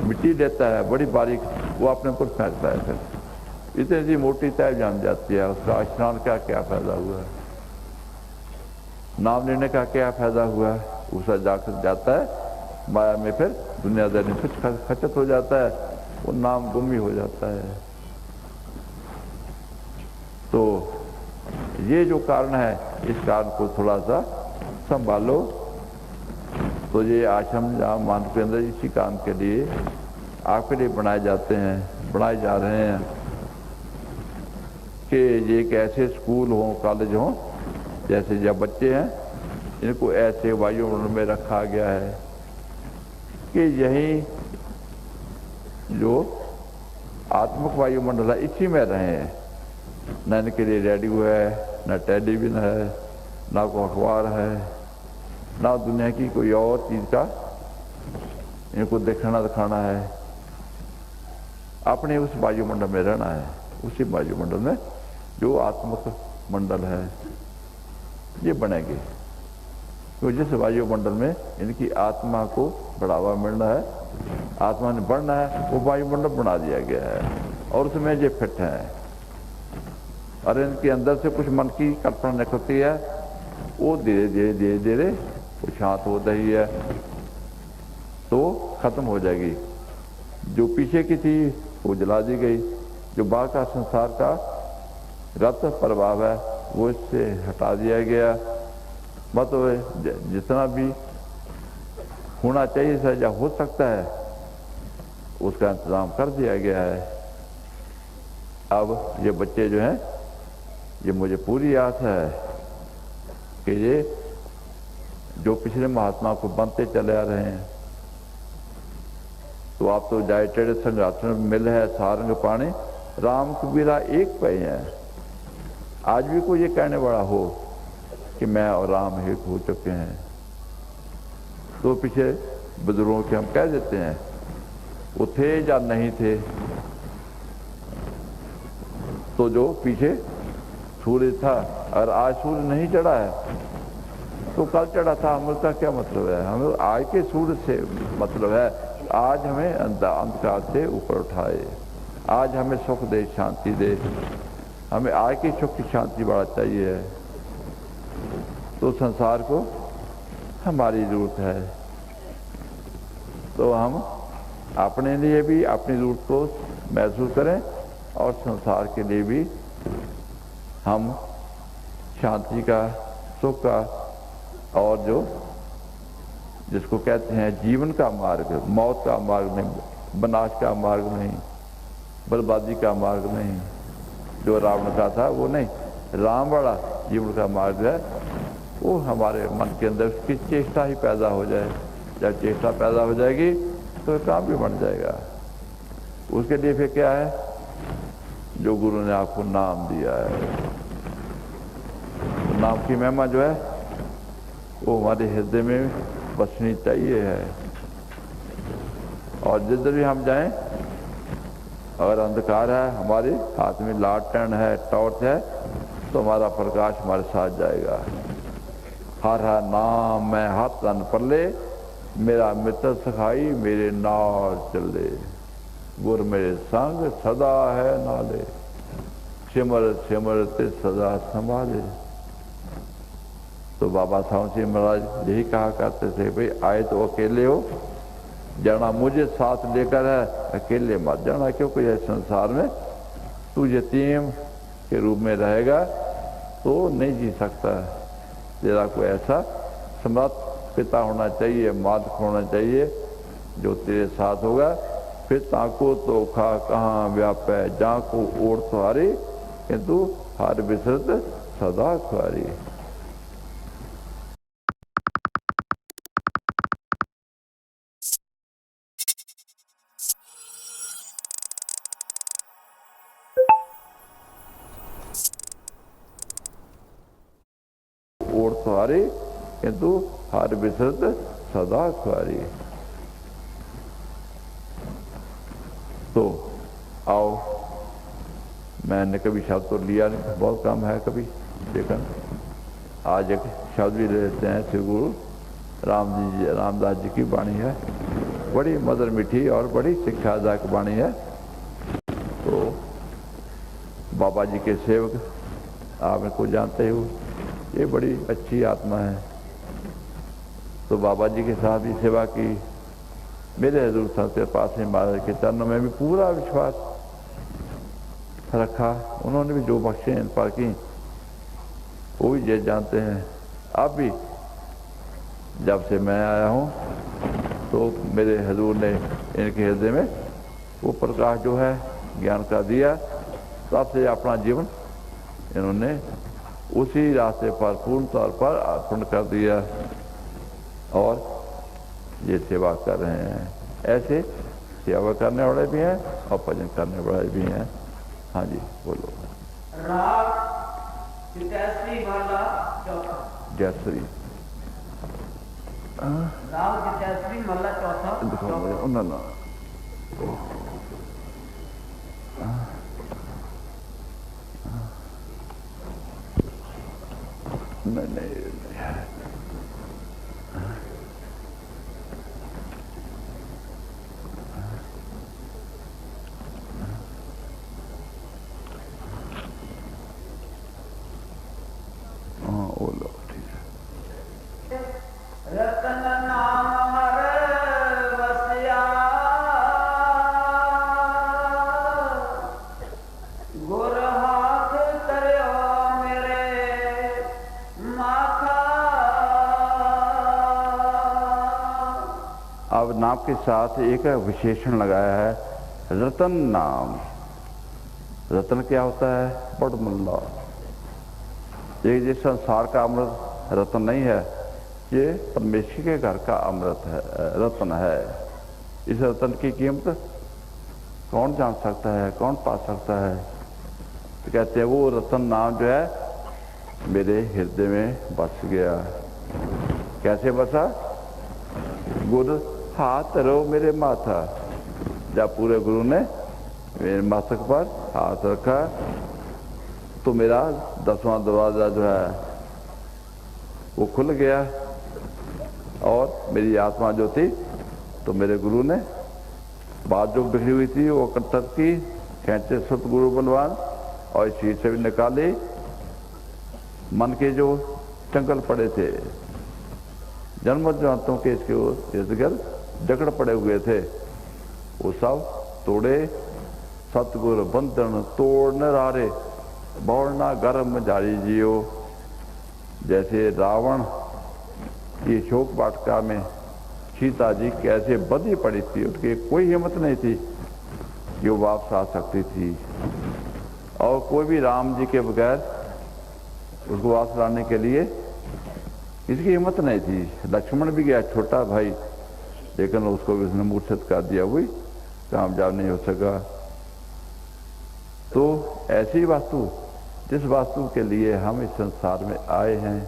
मिट्टी लेता है बड़ी बारीक, वो अपने ऊपर फेंकता है। फिर इतनी सी मोटी तय जान जाती है, उसका स्नान का क्या फायदा हुआ, नाम लेने का क्या फायदा हुआ। उसका जाकर जाता है माया में, फिर दुनियादारी में कुछ खचत हो जाता है, वो नाम गुम ही हो जाता है। तो ये जो कारण है, इस कारण को थोड़ा सा संभालो। तो ये आश्रम जहाँ मानव केंद्र इसी काम के लिए आपके लिए बनाए जाते हैं, बनाए जा रहे हैं कि ये एक ऐसे स्कूल हों, कॉलेज हों, जैसे जब बच्चे हैं इनको ऐसे वायुमंडल में रखा गया है कि यही जो आत्मक वायुमंडल है इसी में रहे। न इनके लिए रेडियो है, न टेलीविजन है, ना कोई अखबार है, ना दुनिया की कोई और चीज़ का इनको दिखाना दिखाना है। अपने उस वायुमंडल में रहना है, उसी वायुमंडल में जो आत्मक मंडल है ये बनेगी। तो जिस वायुमंडल में इनकी आत्मा को बढ़ावा मिलना है, आत्मा ने बढ़ना है, वो वायुमंडल बना दिया गया है और उसमें ये फिट है। और इनके अंदर से कुछ मन की कल्पना निकलती है, वो धीरे धीरे धीरे धीरे वो शांत हो रही है तो खत्म हो जाएगी। जो पीछे की थी वो जला दी गई। जो बाहर का संसार का रत प्रभाव है वो इससे हटा दिया गया। मतलब जितना भी होना चाहिए सजा हो सकता है उसका इंतजाम कर दिया गया है। अब ये बच्चे जो हैं, ये मुझे पूरी आस है कि ये जो पिछले महात्मा को बनते चले आ रहे हैं। तो आप तो जायटेड संघासन मिल है सारंग पानी, राम कबीरा एक पे हैं। आज भी कोई ये कहने वाला हो कि मैं और राम एक हो चुके हैं, तो पीछे बुजुर्गों के हम कह देते हैं वो थे या नहीं थे। तो जो पीछे सूर्य था, अगर आज सूर्य नहीं चढ़ा है तो कल चढ़ा था, हम उसका क्या मतलब है। हमें आज के सूर्य से मतलब है, आज हमें अंधकार से ऊपर उठाए, आज हमें सुख दे, शांति दे। हमें आज की सुख की शांति बड़ा चाहिए। तो संसार को हमारी जरूरत है, तो हम अपने लिए भी अपनी जरूरत को महसूस करें और संसार के लिए भी हम शांति का, सुख का, और जो जिसको कहते हैं जीवन का मार्ग, मौत का मार्ग नहीं, विनाश का मार्ग नहीं, बर्बादी का मार्ग नहीं, जो रावण का था वो नहीं, राम वाला जीवन का मार्ग है, वो हमारे मन के अंदर उसकी चेष्टा ही पैदा हो जाए। जब चेष्टा पैदा हो जाएगी तो काम भी बन जाएगा। उसके लिए फिर क्या है, जो गुरु ने आपको नाम दिया है, तो नाम की महिमा जो है वो हमारे हृदय में बसनी चाहिए है। और जिधर भी हम जाएं, अगर अंधकार है, हमारे हाथ में लालटेन है, टॉर्च है, तो हमारा प्रकाश हमारे साथ जाएगा। हर हर नाम मैं हाथ तन पल्ले, मेरा मित्र सखाई मेरे नाल चले, गुर मेरे संग सदा है नाले, सिमर सिमर ते सदा संभाले। तो बाबा साहब सिंह महाराज यही कहा करते थे, भाई आए तो अकेले हो, जाना मुझे साथ लेकर है, अकेले मत जाना, क्योंकि इस संसार में तू यतीम के रूप में रहेगा तो नहीं जी सकता। तेरा कोई ऐसा समर्थ पिता होना चाहिए, मालिक होना चाहिए जो तेरे साथ होगा। फिर ताको तो खा कहाँ व्यापै, जहाँ को ओढ़ तुम्हारी, किंतु हर विसरत सदा खुआरी। ओढ़ तुम्हारी, किंतु हर विसरत सदा खुआरी। तो आओ, मैंने कभी शब्द तो लिया नहीं, बहुत कम है कभी, लेकिन आज एक शब्द भी ले लेते हैं। श्री गुरु रामदास जी की वाणी है, बड़ी मधुर मीठी और बड़ी शिक्षादायक वाणी है। तो बाबा जी के सेवक, आप इनको जानते हो, ये बड़ी अच्छी आत्मा है। तो बाबा जी के साथ भी सेवा की, मेरे हजूर साहब के पास में महाराज के चरणों में भी पूरा विश्वास रखा। उन्होंने भी जो बख्शे इन पर की, वो भी ये जानते हैं। अब भी जब से मैं आया हूँ तो मेरे हजूर ने इनके हृदय में वो प्रकाश जो है ज्ञान का दिया, तब से अपना जीवन इन्होंने उसी रास्ते पर पूर्ण तौर पर अर्पण कर दिया और ये सेवा कर रहे हैं। ऐसे सेवा करने वाले भी हैं और भजन करने वाले भी हैं। हाँ जी, बोलो। राग जितेश्री महला चौथा। जयश्री राग जितेश्री महला चौथा। दिखाओ मुझे उन्होंने नहीं रतन नाम हर वसिया, गुर हाथ तरयो मेरे माथा। अब नाम के साथ एक विशेषण लगाया है, रतन नाम। रतन क्या होता है? बड़मुल्ला। ये संसार का अमृत रतन नहीं है, ये परमेश्वर के घर का अमृत है, रत्न है। इस रत्न की कीमत कौन जान सकता है, कौन पा सकता है? तो कहते हैं वो रत्न नाम जो है मेरे हृदय में बस गया। कैसे बसा? गुरु हाथ रो मेरे माथा। जब पूरे गुरु ने मेरे मस्तक पर हाथ रखा तो मेरा 10वां दरवाजा जो है वो खुल गया और मेरी आत्मा जो थी, तो मेरे गुरु ने बात जो बिखरी हुई थी वो कर्तव्य की खेचे सतगुरु बलवान और इस चीज से भी निकाली। मन के जो चंगल पड़े थे, जन्म जन्मों के इसके इर्द गिर्द जकड़ पड़े हुए थे, वो सब तोड़े। सतगुरु बंधन तोड़ न रारे, बौड़ना गर्म जारी जियो। जैसे रावण की शोक वाटिका में सीता जी कैसे बंधी पड़ी थी, उसकी कोई हिम्मत नहीं थी कि वो वापस आ सकती थी, और कोई भी राम जी के बगैर उसको वापस लाने के लिए इसकी हिम्मत नहीं थी। लक्ष्मण भी गया, छोटा भाई, लेकिन उसको भी उसने मूर्छित कर दिया, वही कामयाब नहीं हो सका। तो ऐसी वास्तु, जिस वास्तु के लिए हम इस संसार में आए हैं,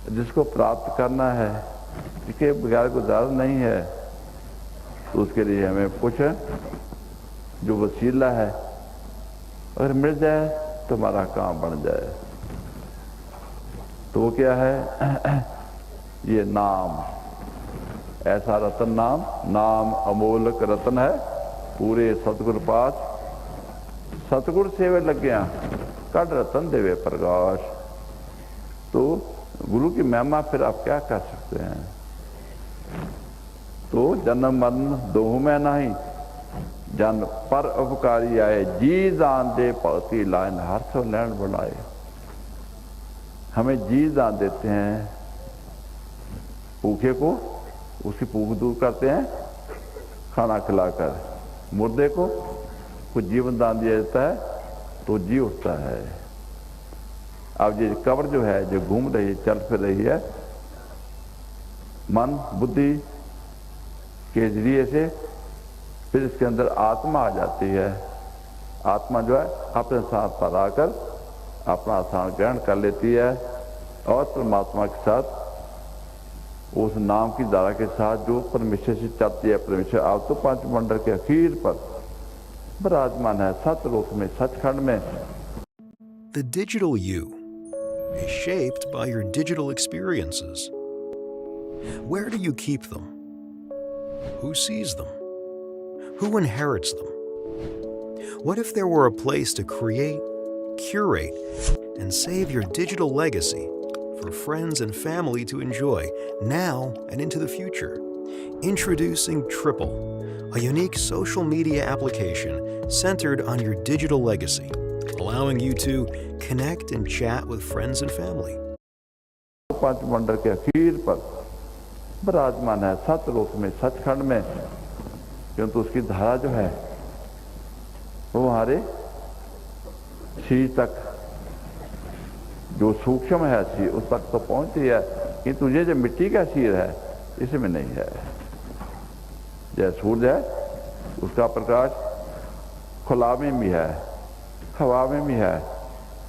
जिसको प्राप्त करना है, जिसके बगैर गुजारा नहीं है, तो उसके लिए हमें कुछ जो वसीला है अगर मिल जाए तो हमारा काम बन जाए। तो वो क्या है? ये नाम, ऐसा रतन नाम। नाम अमोलक रतन है, पूरे सतगुर पास सतगुर सेवे लग गया, कड़ रतन देवे प्रकाश। तो गुरु की महिमा फिर आप क्या कर सकते हैं? तो जन्म मरण दोहू में नहीं, जन पर उपकारी आए, जी जान दे पौती लाइन हर सो लैंड बनाए। हमें जी दान देते हैं, भूखे को उसकी भूख दूर करते हैं खाना खिलाकर, मुर्दे को कुछ जीवन दान दिया जाता है तो जी उठता है। अब ये कब्र जो है, जो घूम रही है, चल फिर रही है, मन बुद्धि के जरिए से फिर इसके अंदर आत्मा आ जाती है। आत्मा जो है अपने साथ पर आकर अपना स्थान ग्रहण कर लेती है और परमात्मा के साथ उस नाम की धारा के साथ जो परमेश्वर से चलती है, परमेश्वर आप तो पांच मंडल के अखीर पर विराजमान है, सतलोक में, सचखंड में। The digital you is shaped by your digital experiences. Where do you keep them? Who sees them? Who inherits them? What if there were a place to create, curate, and save your digital legacy for friends and family to enjoy now and into the future? Introducing Triple, a unique social media application centered on your digital legacy, allowing you to connect and chat with friends and family. पांच मंडल के अखीर पर विराजमान है, सतलोक में, सचखंड में, किंतु उसकी धारा जो है वो हमारे शीर तक, जो सूक्ष्म है शीर, उस तक तो पहुंचती है, कि तुझे जो मिट्टी का शीर है इसमें नहीं है। जैसे सूरज है, उसका प्रकाश खुला में भी है, हवा में भी है,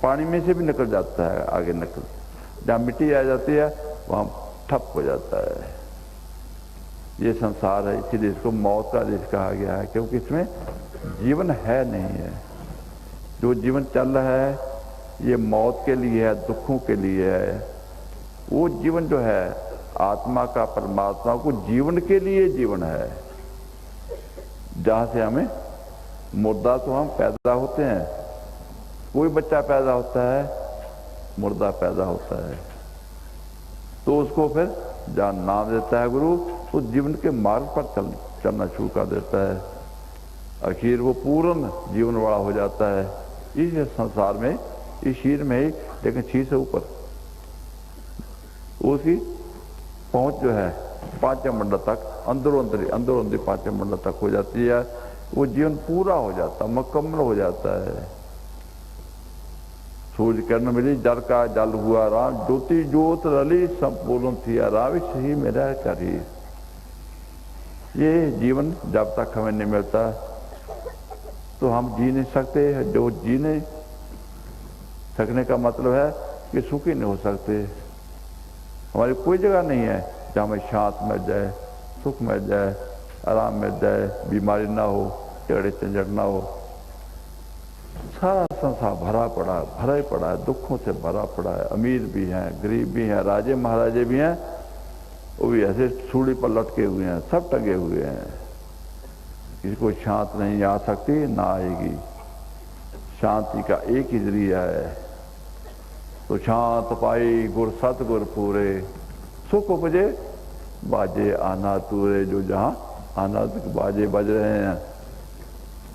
पानी में से भी निकल जाता है, आगे निकल, जहाँ मिट्टी आ जाती है वहाँ ठप हो जाता है। ये संसार है, इसीलिए इसको मौत का देश कहा गया है, क्योंकि इसमें जीवन है नहीं है। जो जीवन चल रहा है ये मौत के लिए है, दुखों के लिए है। वो जीवन जो है आत्मा का, परमात्मा को जीवन के लिए जीवन है। जहाँ से हमें मुर्दा, तो हम पैदा होते हैं, कोई बच्चा पैदा होता है मुर्दा पैदा होता है, तो उसको फिर जहाँ नाम देता है गुरु, तो जीवन के मार्ग पर चलना शुरू कर देता है। आखिर वो पूर्ण जीवन वाला हो जाता है इस संसार में, इस शीर में ही, लेकिन शीर से ऊपर उसकी पहुंच जो है पांचवें मंडल तक, अंदरों अंदर पांचवें मंडल तक हो जाती है। वो जीवन पूरा हो जाता, मुकम्मल हो जाता है। सूर्य किरण मिली, जल का जल हुआ राम, ज्योति ज्योत रली, संपूर्ण थी राम, सही मेरा करी। ये जीवन जब तक हमें नहीं मिलता तो हम जी नहीं सकते। जो जी नहीं सकने का मतलब है कि सुखी नहीं हो सकते। हमारी कोई जगह नहीं है जहाँ हमें शांत मिल जाए, सुख मिल जाए, आराम मिल जाए, बीमारी ना हो, झगड़े झंझट ना हो। सारा संसार भरा ही पड़ा है, दुखों से भरा पड़ा है। अमीर भी हैं, गरीब भी हैं, राजे महाराजे भी हैं, वो भी ऐसे सूली पर लटके हुए हैं, सब टंगे हुए हैं। किसी को शांत नहीं आ सकती, ना आएगी। शांति का एक ही जरिया है, तो शांत पाई गुर सतगुर पूरे, सुख उपजे बाजे आना तूरे। जो जहाँ आनंद बाजे बज रहे हैं,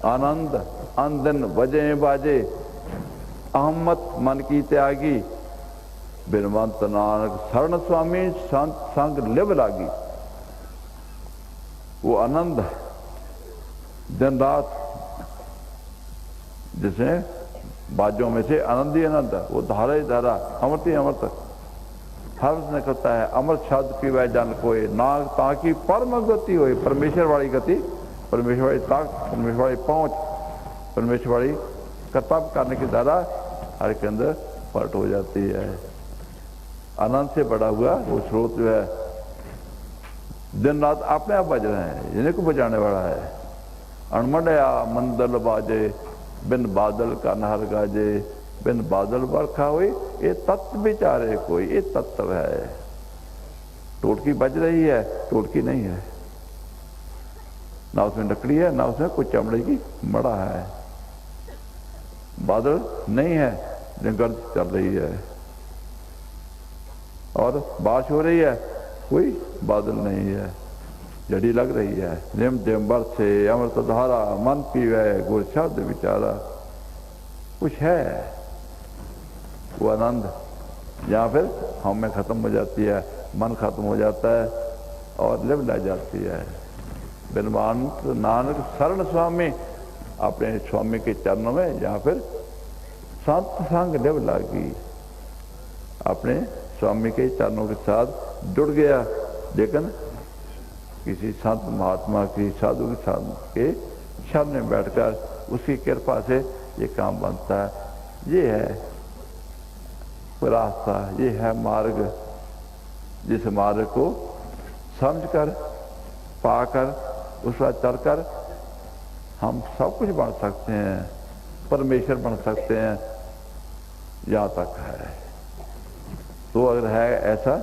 आनंद आंदन बजे बाजे, अहमत मन की त्यागी, बिनवंत नानक शरण स्वामी, संत संग लिव लागी। वो आनंद दिन रात, जिसे बाजों में से आनंद ही आनंद, वो धारा ही धारा, अमृत ही अमृत, हर्ष निकलता है। अमृत शब्द की वह जन कोई ना, ताकि परम गति हो, परमेश्वर वाली गति, परमेश्वर वाली ताकत, परमेश्वर वाली पहुंच, परमेश्वर वाली कर्तव्य करने की धारा हर के अंदर पलट हो जाती है। आनंद से बड़ा हुआ वो स्रोत जो है दिन रात अपने आप बज रहे हैं, जिन्हें को बजाने वाला है। अणमंडया मंदल बाजे, बिन बादल का नहर गाजे, बिन बादल बरखा हुई, ये तत्व विचारे कोई, ये तत्व है। टोटकी बज रही है, टोटकी नहीं है, ना उसमें लकड़ी है, ना उसमें कुछ चमड़े की मड़ा है। बादल नहीं है, लेकिन गर्द चल रही है, और बारिश हो रही है, कोई बादल नहीं है, जड़ी लग रही है। निम दिम्बर से अमृत धारा, मन पीवे गुर शब्द विचारा। कुछ है वो आनंद या फिर हम में ख़त्म हो जाती है, मन खत्म हो जाता है और लिव ला जाती है। बिनवांत नानक शरण स्वामी, अपने स्वामी के चरणों में या फिर संत संग लिव लागी, अपने स्वामी के चरणों के साथ जुड़ गया। लेकिन किसी संत महात्मा की, साधु के साथ के शरण में बैठकर उसकी कृपा से ये काम बनता है। ये है रास्ता, ये है मार्ग, जिस मार्ग को समझकर, पाकर, उस पर चलकर हम सब कुछ बन सकते हैं, परमेश्वर बन सकते हैं। यहाँ तक है। तो अगर है ऐसा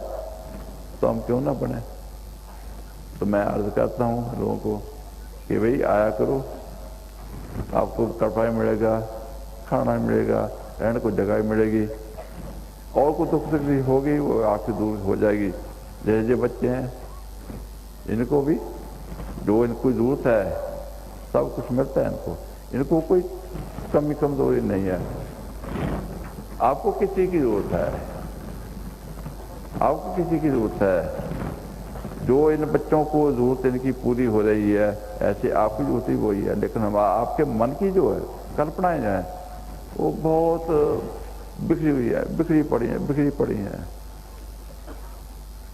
तो हम क्यों ना बने। तो मैं अर्ज करता हूँ लोगों को कि भाई आया करो, आपको कपड़ा मिलेगा, खाना मिलेगा, रहने को जगह मिलेगी, और कुछ दुख तकलीफ होगी वो आपसे दूर हो जाएगी। जैसे जो बच्चे हैं इनको भी जो इनको जरूरत है सब कुछ मिलता है इनको कोई कमी कमजोरी नहीं है। आपको किसी की जरूरत है, आपको किसी की जरूरत है। जो इन बच्चों को जरूरत इनकी पूरी हो रही है, ऐसे आपकी जरूरत ही वही है। लेकिन हम आपके मन की जो है कल्पनाएं जो हैं वो बहुत बिखरी हुई है, बिखरी पड़ी हैं।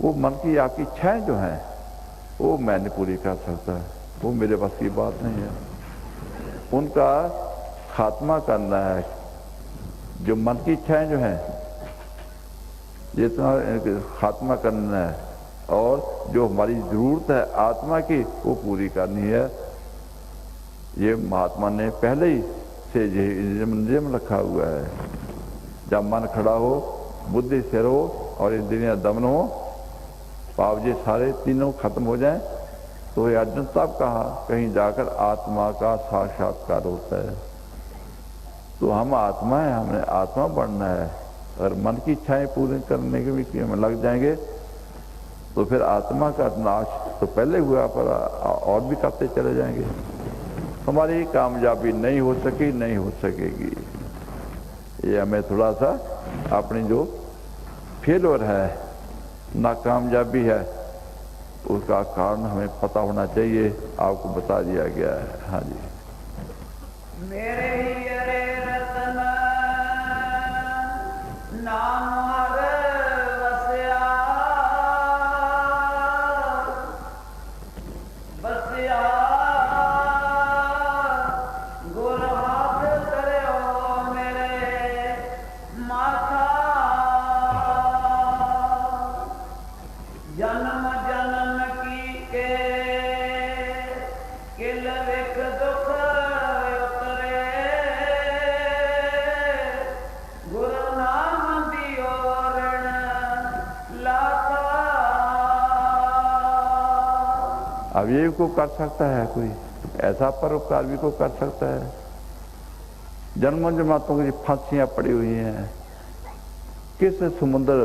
वो मन की आपकी इच्छाएं जो हैं वो मैं नहीं पूरी कर सकता, वो मेरे बस की बात नहीं है। उनका खात्मा करना है। जो मन की इच्छाएं जो हैं जितना खात्मा करना है, और जो हमारी जरूरत है आत्मा की वो पूरी करनी है। ये महात्मा ने पहले ही से नियम रखा हुआ है। जब मन खड़ा हो, बुद्धि स्थिर हो और इंद्रियां दमन हो, पाप जी सारे तीनों खत्म हो जाएं, तो ये अर्जुन तब कहा कहीं जाकर आत्मा का साक्षात्कार होता है। तो हम आत्मा है, हमें आत्मा बनना है। अगर मन की इच्छाएं पूरी करने के भी हम लग जाएंगे तो फिर आत्मा का नाश तो पहले हुआ, पर और भी करते चले जाएंगे। हमारी कामयाबी नहीं हो सकेगी। ये हमें थोड़ा सा अपनी जो फेलियर है, नाकामयाबी है, उसका कारण हमें पता होना चाहिए। आपको बता दिया गया है। हाँ जी। मेरे ही अरे रतन नाम हर बसिया गुर हाथ करो मेरे माथा, जन्म जन्म की के किल विख दुख उतरे, गुरु नाम दियो ऋण लाथा। अब ये को कर सकता है कोई, ऐसा परोपकार भी को कर सकता है। जन्मों जन्मातों की फांसियां पड़ी हुई हैं। किस समुद्र,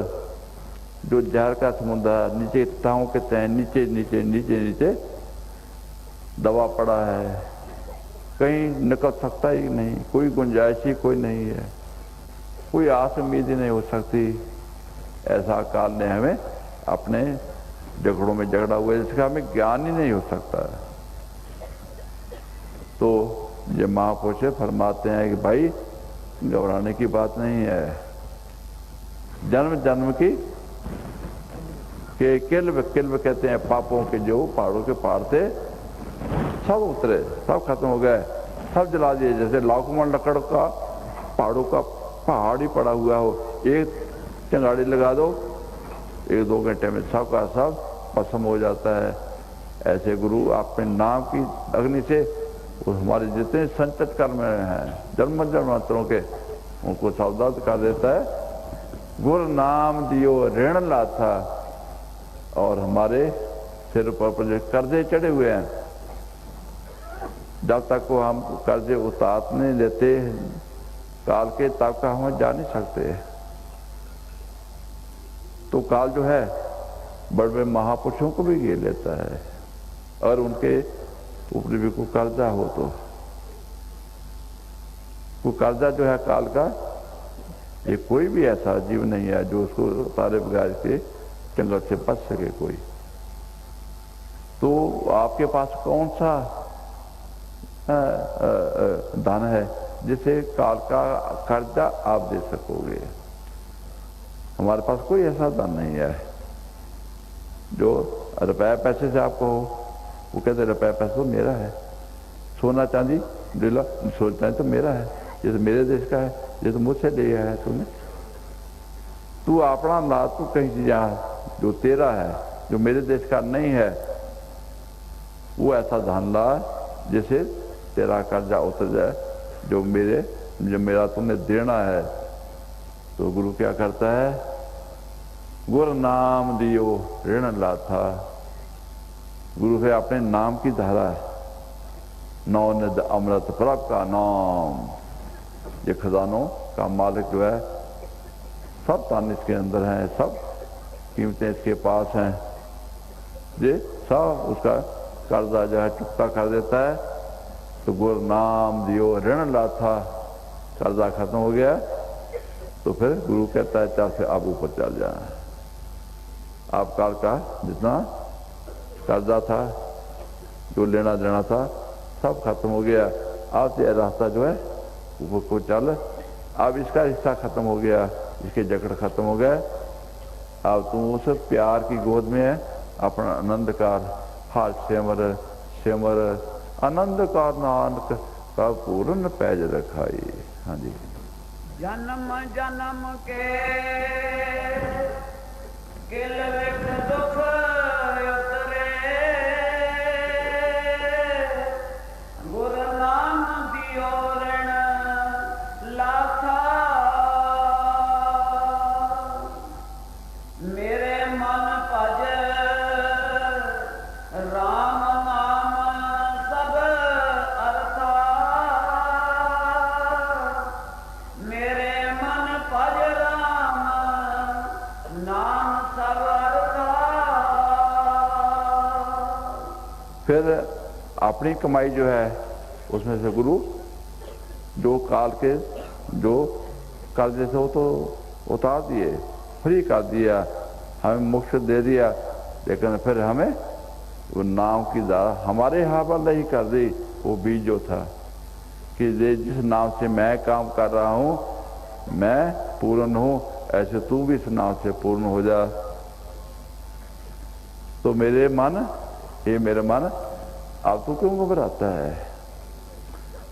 जो जहर का समुद्र नीचे ताओं के तय नीचे नीचे नीचे नीचे दबा पड़ा है, कहीं निकल सकता ही नहीं, कोई गुंजाइश ही कोई नहीं है, कोई आस उम्मीद ही नहीं हो सकती। ऐसा काल ने हमें अपने झगड़ों में झगड़ा हुआ है, जिसका हमें ज्ञान ही नहीं हो सकता। तो ये महापुरुष फरमाते हैं कि भाई घबराने की बात नहीं है। जन्म जन्म की के किल्व कहते हैं, पापों के जो पहाड़ों के पहाड़ थे सब उतरे, सब खत्म हो गए, सब जला दिए। जैसे लाखों मन लकड़ का पहाड़ों का पहाड़ ही पड़ा हुआ हो, एक चिंगारी लगा दो, 1-2 घंटे में सब का सब भस्म हो जाता है। ऐसे गुरु अपने नाम की अग्नि से हमारे जितने संचित कर्म हैं जन्म जन्मांतरों के, उनको सावधान कर देता है। गुरु नाम दियो ऋण लाथा, और हमारे सिर पर जो कर्जे चढ़े हुए हैं, जब तक को हम कर्जे उतार नहीं लेते काल के, तब का हम जा नहीं सकते। तो काल जो है बड़े बड़े महापुरुषों को भी घेर लेता है, और उनके ऊपर भी कोई कर्जा हो तो, कोई कर्जा जो है काल का ये कोई भी ऐसा जीव नहीं है जो उसको तारे बगैर के जंगल से बच सके कोई। तो आपके पास कौन सा धन है जिसे काल का कर्जा आप दे सकोगे? हमारे पास कोई ऐसा धन नहीं है जो रुपए पैसे से आपको हो। वो कहते रुपए पैसे तो मेरा है, सोना चांदी दिला सोना चांदी तो मेरा है, ये तो मेरे देश का है, ये तो मुझसे लिया है तूने। तू अपना ला, तू कहीं चीज़ जो तेरा है, जो मेरे देश का नहीं है, वो ऐसा धन ला जिसे तेरा कर्जा उतर जाए, जो मेरा तुमने देना है। तो गुरु क्या करता है? गुरु नाम दियो ऋण लाथा। गुरु है अपने नाम की धारा है, नौ निध अमृत प्रभ का नाम। ये खजानों का मालिक जो है, सब तान इसके अंदर हैं, सब कीमतें इसके पास हैं। ये सब उसका कर्जा जो है चुकता कर देता है। तो गुरु नाम दियो ऋण लाथा, कर्जा खत्म हो गया। तो फिर गुरु कहता है चल फिर आप ऊपर चल जाए। आप काल का जितना कर्जा था, जो लेना देना था, सब खत्म हो गया। आप ये रास्ता जो है ऊपर को चल। अब इसका हिस्सा खत्म हो गया, इसके जकड़ खत्म हो गए। अब तुम उस प्यार की गोद में है, अपना आनंद कार हाथ सिमर सिमर आनंद का नानक का पूर्ण पैज रखाई। हाँ जी। जन्म जन्म के किल विख दुख उतरे, गुरु नाम दियो ऋण लाथा। मेरे मन भज राम नाम सब अर्था। मेरे मन भज राम नाम सब अर्था। फिर अपनी कमाई जो है उसमें से गुरु जो काल के जो कर्जे से हो तो उतार दिए, फ्री कर दिया, हमें मोक्ष दे दिया। लेकिन फिर हमें वो नाम की धारा हमारे हवाले ही कर दी। वो बीज जो था कि जिस नाम से मैं काम कर रहा हूँ मैं पूर्ण हूँ, ऐसे तू भी इस नाम से पूर्ण हो जा। तो मेरे मन, ये मेरे मन, अब तू क्यों घबराता है?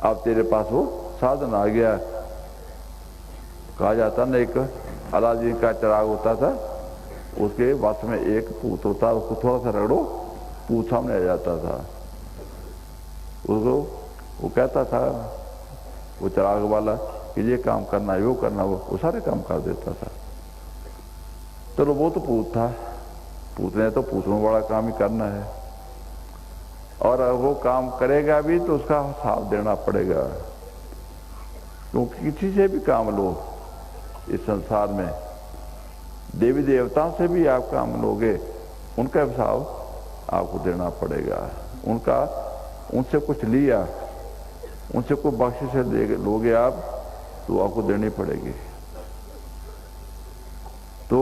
अब तेरे पास वो साधन आ गया। कहा जाता ना, एक अलादीन का चिराग होता था, उसके वश में एक पूत होता, उसको थोड़ा सा रगड़ो, पूत सामने आ जाता था। उसको वो कहता था वो चिराग वाला कि ये काम करना है, वो करना, वो सारे काम कर देता था। चलो वो तो पूत था, पूत ने तो पूतों बड़ा काम ही करना है, और वो काम करेगा भी तो उसका हिसाब देना पड़ेगा। क्योंकि किसी से भी काम लो इस संसार में, देवी देवताओं से भी आप काम लोगे, उनका हिसाब आपको देना पड़ेगा। उनसे कुछ लिया, उनसे कोई बख्शिश लोगे आप, तो आपको देनी पड़ेगी। तो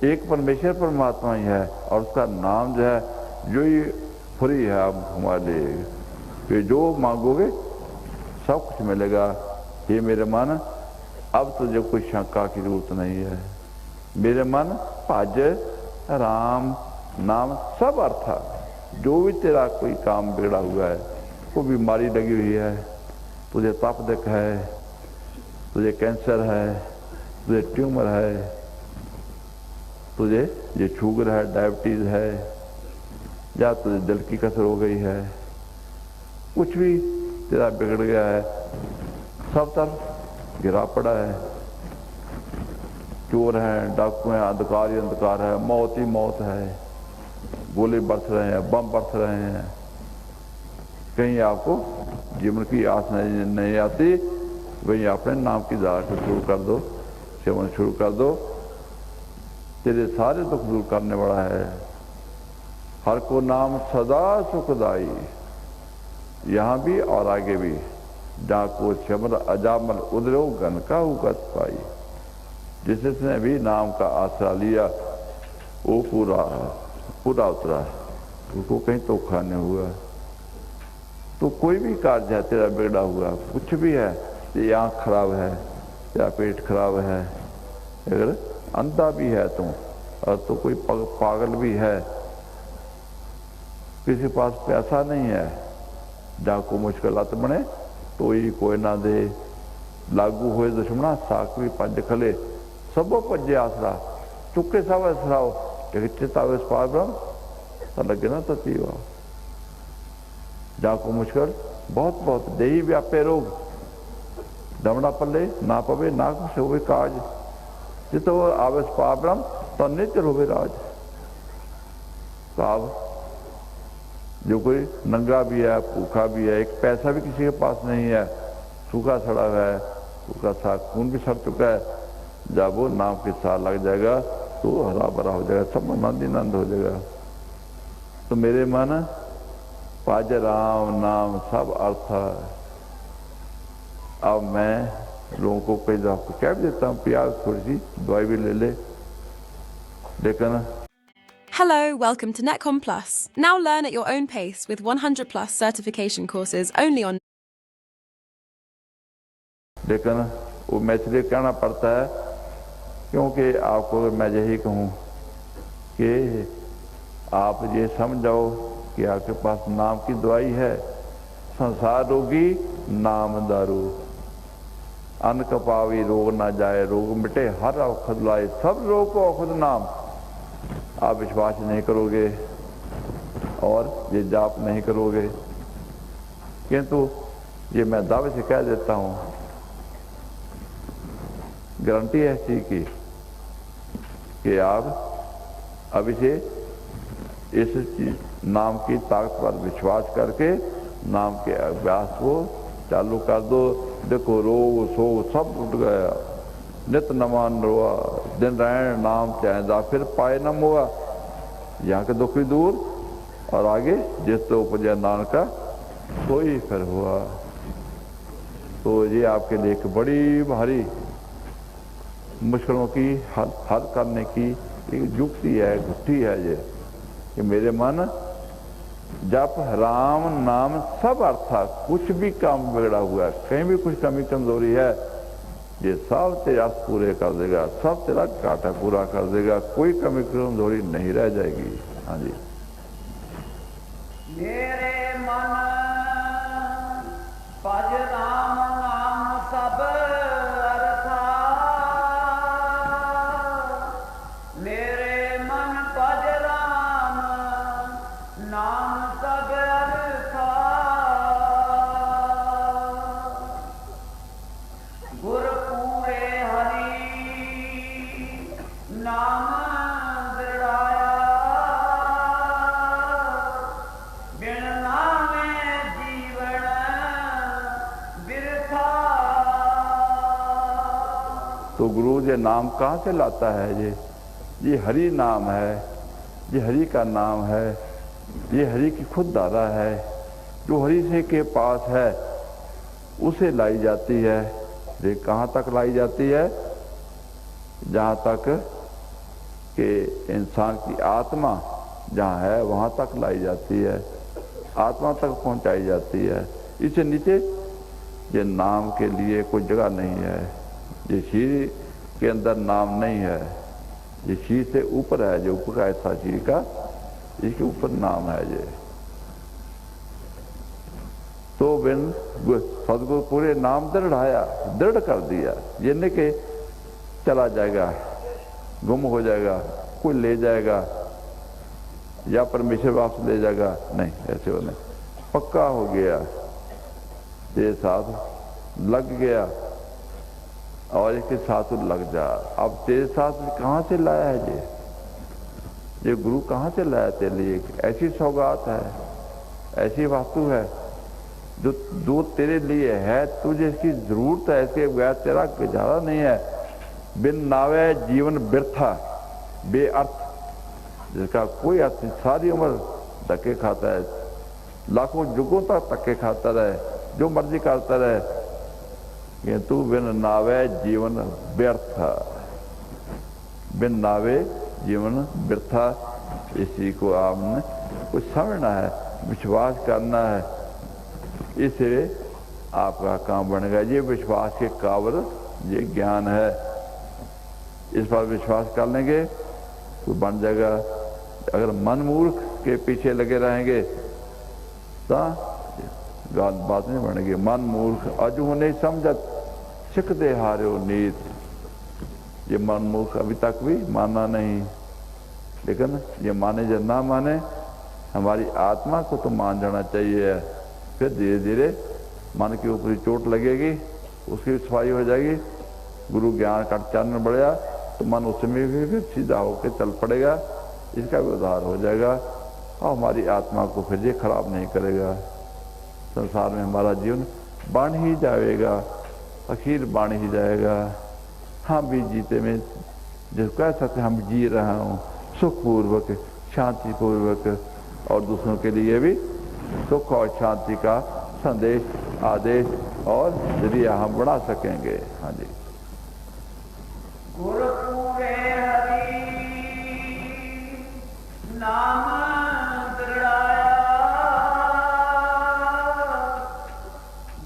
एक परमेश्वर परमात्मा ही है, और उसका नाम जो है जो ही फ्री है आप हमारे लिए, कि जो मांगोगे सब कुछ मिलेगा। ये मेरे मन, अब तुझे कोई शंका की जरूरत नहीं है। मेरे मन भज राम नाम सब अर्थ। जो भी तेरा कोई काम बिगड़ा हुआ है, कोई बीमारी लगी हुई है, तुझे तपदिक है, तुझे कैंसर है, तुझे ट्यूमर है, तुझे ये शुगर है, डायबिटीज है, या तुझे दिल की कसर हो गई है, कुछ भी तेरा बिगड़ गया है, सब तरफ गिरा पड़ा है। चोर हैं, डाकू हैं, अंधकार ही अंधकार है, मौत ही मौत है, गोले बरस रहे हैं, बम बरस रहे हैं। कहीं आपको जीवन की आस नहीं आती, वहीं अपने नाम की धारा को शुरू कर दो, सेवन शुरू कर दो। तेरे सारे दुख दूर करने वाला है। हर को नाम सदा सुखदाई, यहाँ भी और आगे भी। जहाँ को शमर अजामल उदरो गन का उगत पाई। जिसने भी नाम का आसरा लिया वो पूरा पूरा उतरा, उसको कहीं धोखा नहीं हुआ। तो कोई भी कार्य है तेरा बिगड़ा हुआ, कुछ भी है, ये आँख खराब है या पेट खराब है, अगर अंधा भी है तुम और तो कोई पागल भी है, किसी के पास पैसा नहीं है, जहाँ को मुश्किलात बने तो ही कोई ना दे, लागू हुए दुश्मना साकवी पंज खले, सबो पंजे आसरा, चुके सब असराओ, चितावे पार ब्रह्म तो लगे ना ततीवा। जहाँ को मुश्किल बहुत बहुत देही व्यापे रोग, दमड़ा पल्ले ना पवे ना कुछ होवे काज, जितो आवेश पार ब्रह्म तो नित्य होवे राज। साहब जो कोई नंगा भी है, भूखा भी है, एक पैसा भी किसी के पास नहीं है, सूखा सड़ा है, सूखा सा खून भी सड़ चुका है, जब वो नाम के साथ लग जाएगा तो हरा भरा हो जाएगा, सब आनंद ही आनंद हो जाएगा। तो मेरे मन पाज राम नाम सब अर्थ है। अब मैं लोगों को कई दफा कह भी देता हूँ, प्याज थोड़ी सी दवाई भी ले ले, लेकिन Hello, welcome to Netcom Plus. Now learn at your own pace with 100 plus certification courses only on. लेकिन वो मैं इसलिए कहना पड़ता है क्योंकि आपको मैं यही कहूँ कि आप ये समझाओ कि आपके पास नाम की दवाई है, संसार रोगी नाम दारू, अन्न कपावी रोग ना जाए, रोग मिटे हर औखद लाए, सब रोग को औखद नाम। आप विश्वास नहीं करोगे और ये जाप नहीं करोगे, किंतु ये मैं दावे से कह देता हूँ, गारंटी है ऐसी कि आप अभी से इस नाम की ताकत पर विश्वास करके नाम के अभ्यास को चालू कर दो। देखो रोग शोग सब उठ गया, नित नमान रोआ, दिन रहन नाम चाहदा, फिर पाए नम हुआ, यहाँ के दुख भी दूर और आगे जिस तो उपजय नानक का कोई फिर हुआ। तो ये आपके लिए एक बड़ी भारी मुश्किलों की हल करने की एक युक्ति है, गुत्थी है ये, कि मेरे मन जप राम नाम सब अर्था, कुछ भी काम बिगड़ा हुआ है, कहीं भी कुछ कमी कमजोरी है, ये सब तेरे अर्थ पूरे कर देगा, सब तेरा काटा पूरा कर देगा, कोई कमी कमजोरी नहीं रह जाएगी। हाँ जी। मेरे मन पज राम नाम सब अर्था, मेरे मन पज राम नाम सब अर्था, गुर पूरे हरि नाम दृढ़ाया, बिन नामे जीवन बिरथा। तो गुरु ये नाम कहाँ से लाता है? ये हरि नाम है, ये हरि का नाम है, ये हरि की खुद धारा है, जो हरि से के पास है उसे लाई जाती है। ये कहाँ तक लाई जाती है? जहाँ तक कि इंसान की आत्मा जहाँ है वहाँ तक लाई जाती है, आत्मा तक पहुँचाई जाती है। इससे नीचे ये नाम के लिए कोई जगह नहीं है, ये शरीर के अंदर नाम नहीं है, ये शरीर से ऊपर है, जो ऊपर का ऐसा शरीर का, इसके ऊपर नाम है ये। तो बिन सदगुरु पूरे नाम दृढ़ाया, दृढ़ कर दिया, ये नहीं कि चला जाएगा, गुम हो जाएगा, कोई ले जाएगा या परमेश्वर वापस ले जाएगा, नहीं, ऐसे हो नहीं, पक्का हो गया, ये साथ लग गया और इसके साथ लग जा। अब तेरे साथ कहाँ से लाया है ये गुरु कहाँ से लाया तेरे लिए? ऐसी सौगात है, ऐसी वस्तु है जो तेरे लिए है, तुझे इसकी जरूरत है, इसके बगैर तेरा गुजारा नहीं है। बिन नावे जीवन व्यर्था, बेअर्थ, जिसका कोई अर्थ नहीं, सारी उम्र धक्के खाता है, लाखों युगों तक धक्के खाता रहे, जो मर्जी करता रहे, किंतु बिन नावे जीवन व्यर्थ। बिन नावे जीवन वृथा। इसी को आपने कुछ समझना है, विश्वास करना है, इसे आपका काम बनेगा। ये विश्वास के काबिल ये ज्ञान है, इस पर विश्वास कर लेंगे तो बन जाएगा। अगर मन मूर्ख के पीछे लगे रहेंगे तो बात नहीं बनेगी। मन मूर्ख अजू नहीं समझत सिख दे हारो नीत। ये मन मूर्ख अभी तक भी माना नहीं, लेकिन ये माने या ना माने, हमारी आत्मा को तो मान जाना चाहिए। फिर धीरे धीरे मन के ऊपर चोट लगेगी, उसकी भी सफाई हो जाएगी। गुरु ज्ञान का चानन बढ़ेगा तो मन उसमें भी फिर सीधा होकर चल पड़ेगा, इसका भी उद्धार हो जाएगा और हमारी आत्मा को फिर ये खराब नहीं करेगा। संसार में हमारा जीवन बन ही जाएगा, आखिर बन ही जाएगा। हम भी जीते में जो कह सकते हम जी रहा हूँ सुखपूर्वक, शांतिपूर्वक, और दूसरों के लिए भी सुख और शांति का संदेश, आदेश और जरिया हम बढ़ा सकेंगे। हाँ जी। गुरपुरे हरि नाम दृढ़ाया,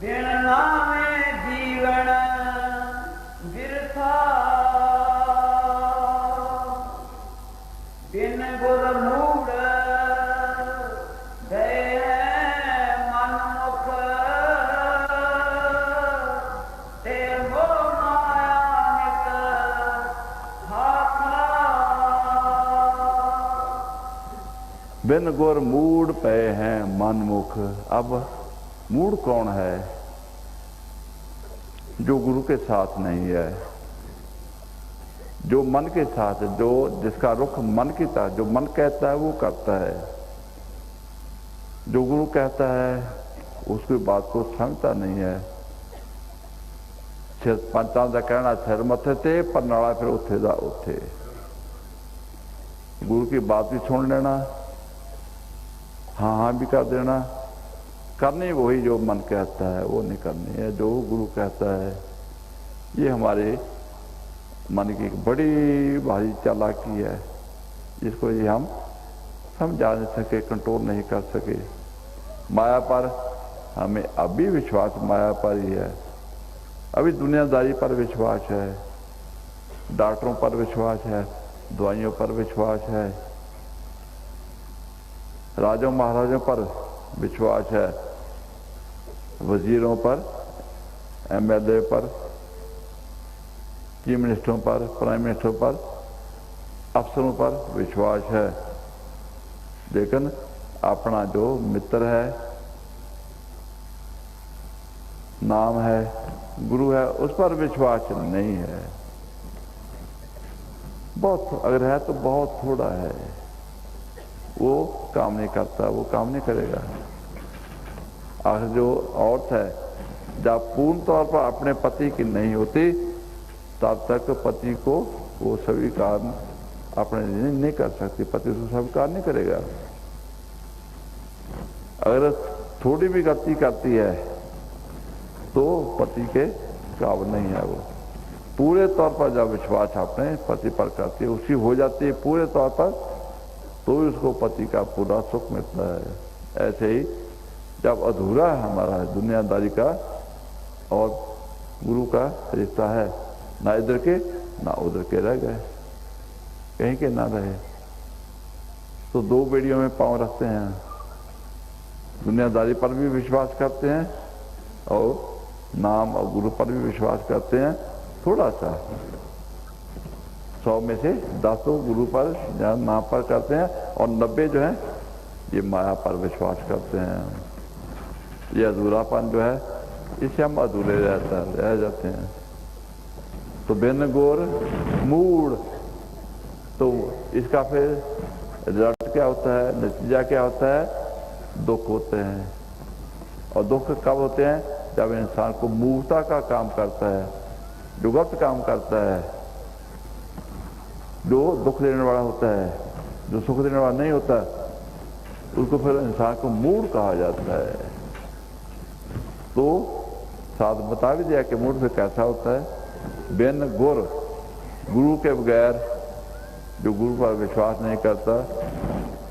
बिन नामे जीवन वृथा। बिन गुर मूढ़ गए मन मुख, ते मोह माया नित हाथा। बिन गुर मूड पे हैं मनमुख। अब मूड कौन है? जो गुरु के साथ नहीं है, जो मन के साथ है, जो जिसका रुख मन की तरह, जो मन कहता है वो करता है। जो गुरु कहता है उसकी बात को समझता नहीं है। पंचां का कहना सिर मथे ते, पर नाला फिर उथे दा उथे। गुरु की बात भी सुन लेना, हाँ हाँ भी कर देना, करनी वही जो मन कहता है, वो नहीं करनी है जो गुरु कहता है। ये हमारे मन की एक बड़ी भारी चालाकी है, जिसको ये हम समझा नहीं सके, कंट्रोल नहीं कर सके। माया पर हमें अभी विश्वास माया पर ही है, अभी दुनियादारी पर विश्वास है, डॉक्टरों पर विश्वास है, दवाइयों पर विश्वास है, राजों महाराजों पर विश्वास है, वजीरों पर, एमएलए पर, चीफ मिनिस्टरों पर, प्राइम मिनिस्टरों पर, अफसरों पर विश्वास है। लेकिन अपना जो मित्र है, नाम है, गुरु है, उस पर विश्वास नहीं है। बहुत अगर है तो बहुत थोड़ा है, वो काम नहीं करता, वो काम नहीं करेगा। आखिर जो औरत है जब पूर्ण तौर पर अपने पति की नहीं होती, तब तक पति को वो स्वीकार अपने लिए नहीं कर सकती, पति उसको स्वीकार नहीं करेगा। अगर थोड़ी भी गलती करती है तो पति के काबिल नहीं है वो। पूरे तौर पर जब विश्वास अपने पति पर करती है, उसकी हो जाती है पूरे तौर पर, तो भी उसको पति का पूरा सुख मिलता है। ऐसे ही जब अधूरा है हमारा दुनियादारी का और गुरु का रिश्ता है, ना इधर के ना उधर के रह गए, कहीं के ना रहे, तो दो बेड़ियों में पांव रखते हैं। दुनियादारी पर भी विश्वास करते हैं और नाम और गुरु पर भी विश्वास करते हैं, थोड़ा सा। 100 में से 10 गुरु पर या नाम पर करते हैं और 90 जो है ये माया पर विश्वास करते हैं। ये अधूरापन जो है, इससे हम अधूरे रह जाते हैं। तो बिन गोर मूड, तो इसका फिर रिजल्ट क्या होता है, नतीजा क्या होता है? दुख होते हैं। और दुख कब होते हैं? जब इंसान को मूर्खता का काम करता है, जो गलत काम करता है, जो दुख देने वाला होता है, जो सुख देने वाला नहीं होता, उसको फिर इंसान को मूढ़ कहा जाता है। तो साथ बता भी दिया कि मूढ़ फिर कैसा होता है। बिन गुर, गुरु के बगैर जो गुरु पर विश्वास नहीं करता,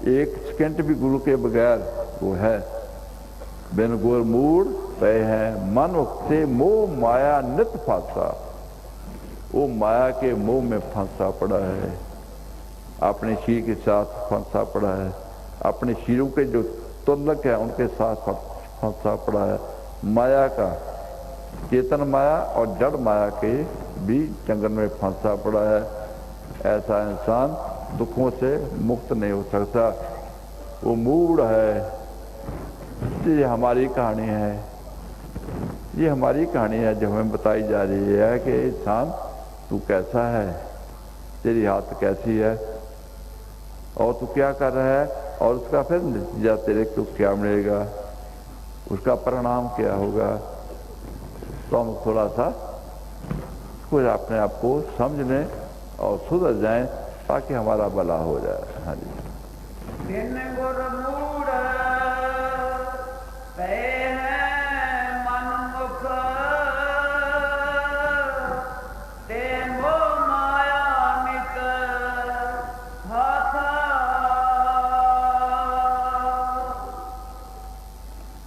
एक सेकंड भी गुरु के बगैर वो है। बिन गुर मूड पे है मन उगते मोह माया नित फांसा। वो माया के मोह में फंसा पड़ा है, अपने शरीर के साथ फंसा पड़ा है, अपने शरीरों के जो तुल्लक है उनके साथ फंसा पड़ा है। माया का, चेतन माया और जड़ माया के भी जंगल में फंसा पड़ा है। ऐसा इंसान दुखों से मुक्त नहीं हो सकता, वो मूढ़ है। ये हमारी कहानी है, ये हमारी कहानी है जो हमें बताई जा रही है कि इंसान तू कैसा है, तेरी हालत कैसी है और तू क्या कर रहा है, और उसका फिर नतीजा तेरे को क्या मिलेगा, उसका परिणाम क्या होगा। तो हम थोड़ा सा कुछ अपने आप को समझ लें और सुधर जाएं ताकि हमारा भला हो जाए। हाँ जी। बिन गुर मूढ़ पे है मन मुख, ते मोह माया नित हाथा।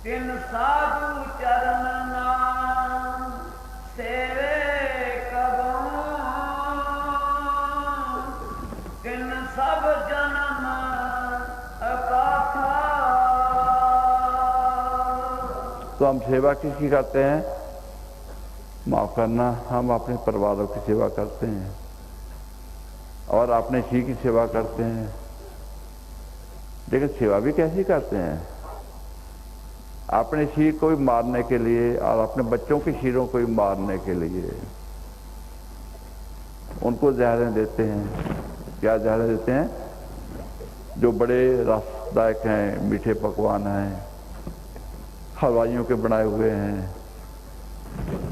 तिन साधु चरण नाम सेवे कबहूं, तिन सब जन्म अकाथा। तो हम सेवा किसकी करते हैं? माफ करना, हम अपने परिवारों की सेवा करते हैं और अपने शरीर की सेवा करते हैं। लेकिन सेवा भी कैसी करते हैं? अपने शरीर को भी मारने के लिए और अपने बच्चों के शरीरों को भी मारने के लिए उनको जहरें देते हैं। क्या जहरें देते हैं? जो बड़े रसदायक हैं, मीठे पकवान हैं, हलवाइयों के बनाए हुए हैं,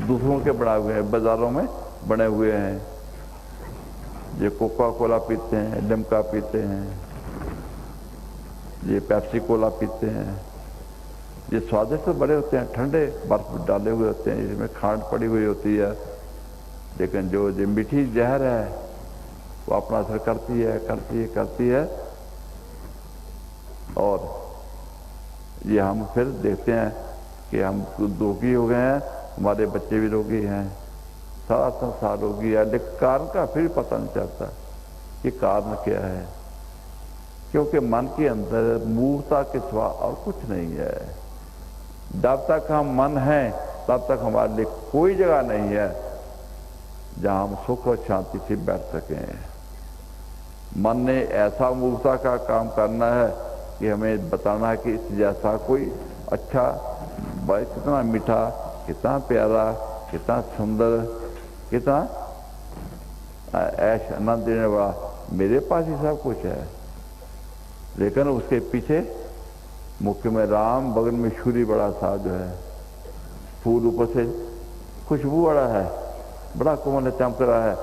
दूसरों के बनाए हुए हैं, बाजारों में बने हुए हैं। ये कोका कोला पीते हैं, लिम्का पीते हैं, ये पेप्सी कोला पीते हैं। ये स्वादिष्ट तो बड़े होते हैं, ठंडे बर्फ डाले हुए होते हैं, इसमें खांड पड़ी हुई होती है। लेकिन जो मीठी जहर है वो अपना असर करती है, करती है और ये हम फिर देखते हैं कि हम रोगी हो गए हैं, हमारे बच्चे भी रोगी हैं, सारा संसार रोगी है। लेकिन कारण का फिर पता नहीं चलता कि कारण क्या है, क्योंकि मन के अंदर मूर्ता के सिवा और कुछ नहीं है। जब तक हम मन हैं तब तक हमारे लिए कोई जगह नहीं है जहां हम सुख और शांति से बैठ सकें। मन ने ऐसा मूर्ता का काम करना है कि हमें बताना है कि इस जैसा कोई अच्छा, भाई कितना मीठा, कितना प्यारा, कितना सुंदर, कितना ऐश आनंद देने वाला मेरे पास ही सब कुछ है। लेकिन उसके पीछे मुख में राम, बगल में शूरी बड़ा सा जो है, फूल ऊपर से खुशबू बड़ा है, बड़ा कोमल चमक रहा है।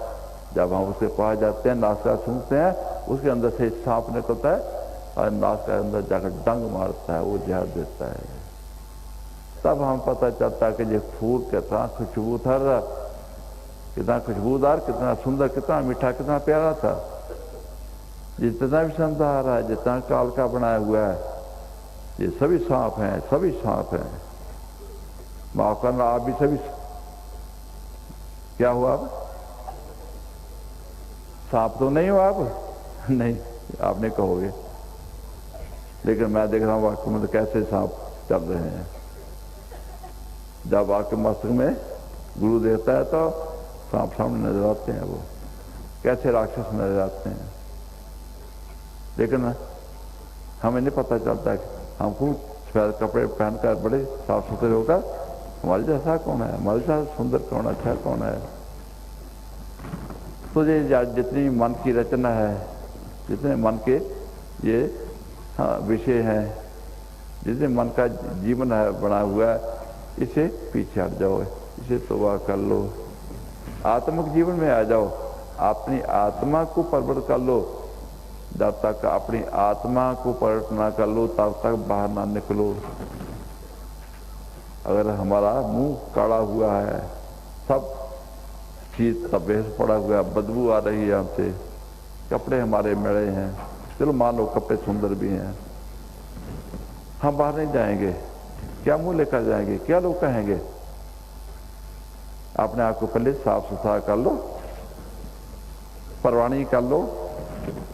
जब हम उसके पास जाते हैं, नाक का सूंघते हैं, उसके अंदर से सांप निकलता है और नाक के अंदर जाकर डंग मारता है, वो जहर देता है। तब हम पता चलता है कि ये फूल कितना खुशबू था, कितना खुशबूदार, कितना सुंदर, कितना मीठा, कितना प्यारा था। जितना भी संता आ रहा है, जितना काल का बनाया हुआ है, ये सभी सांप हैं, सभी सांप हैं। माफ करना, आप भी सभी क्या हुआ? आप सांप तो नहीं हो आप? नहीं, आप नहीं कहोगे, लेकिन मैं देख रहा हूँ वाक्य में तो कैसे सांप चल रहे हैं। जब आपके मस्तक में गुरु देता है तो सांप सामने नजर आते हैं, वो कैसे राक्षस नजर आते हैं। लेकिन हमें नहीं पता चलता कि हम खूब सफेद कपड़े पहनकर बड़े साफ सुथरे होकर हमारे जैसा कौन है, हमारे जैसा सुंदर कौन, अच्छा कौन है। तो ये जितनी मन की रचना है, जितने मन के ये विषय हैं, जितने मन का जीवन है बना हुआ है, इसे पीछे हट जाओ, इसे तौबा कर लो, आत्मिक जीवन में आ जाओ, अपनी आत्मा को परवट कर लो। जब तक अपनी आत्मा को परवट ना कर लो तब तक बाहर ना निकलो। अगर हमारा मुंह काला हुआ है, सब चीज तबेह पड़ा हुआ है, बदबू आ रही है हमसे, कपड़े हमारे मिले हैं, चलो मान लो कपड़े सुंदर भी हैं, हम बाहर नहीं जाएंगे, क्या मुंह लेकर जाएंगे, क्या लोग कहेंगे? अपने आप को पहले साफ सुथरा कर लो, परवानी कर लो,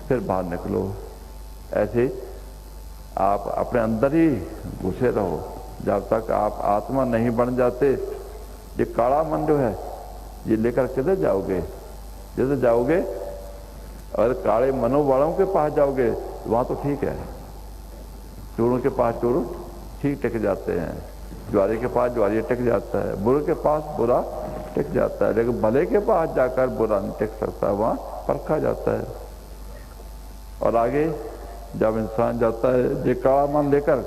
फिर बाहर निकलो। ऐसे आप अपने अंदर ही घुसे रहो जब तक आप आत्मा नहीं बन जाते। ये काला मन जो है ये लेकर किधर जाओगे? जिधर जाओगे अगर काले मनो वालों के पास जाओगे वहां तो ठीक है, चोरों के पास चोर ठीक टिक जाते हैं, ज्वारी के पास ज्वारी टिक जाता है, बुरे के पास बुरा टिक जाता है, लेकिन भले के पास जाकर बुरा नहीं टिक सकता, वहां परखा जाता है। और आगे जब इंसान जाता है ये काला मन लेकर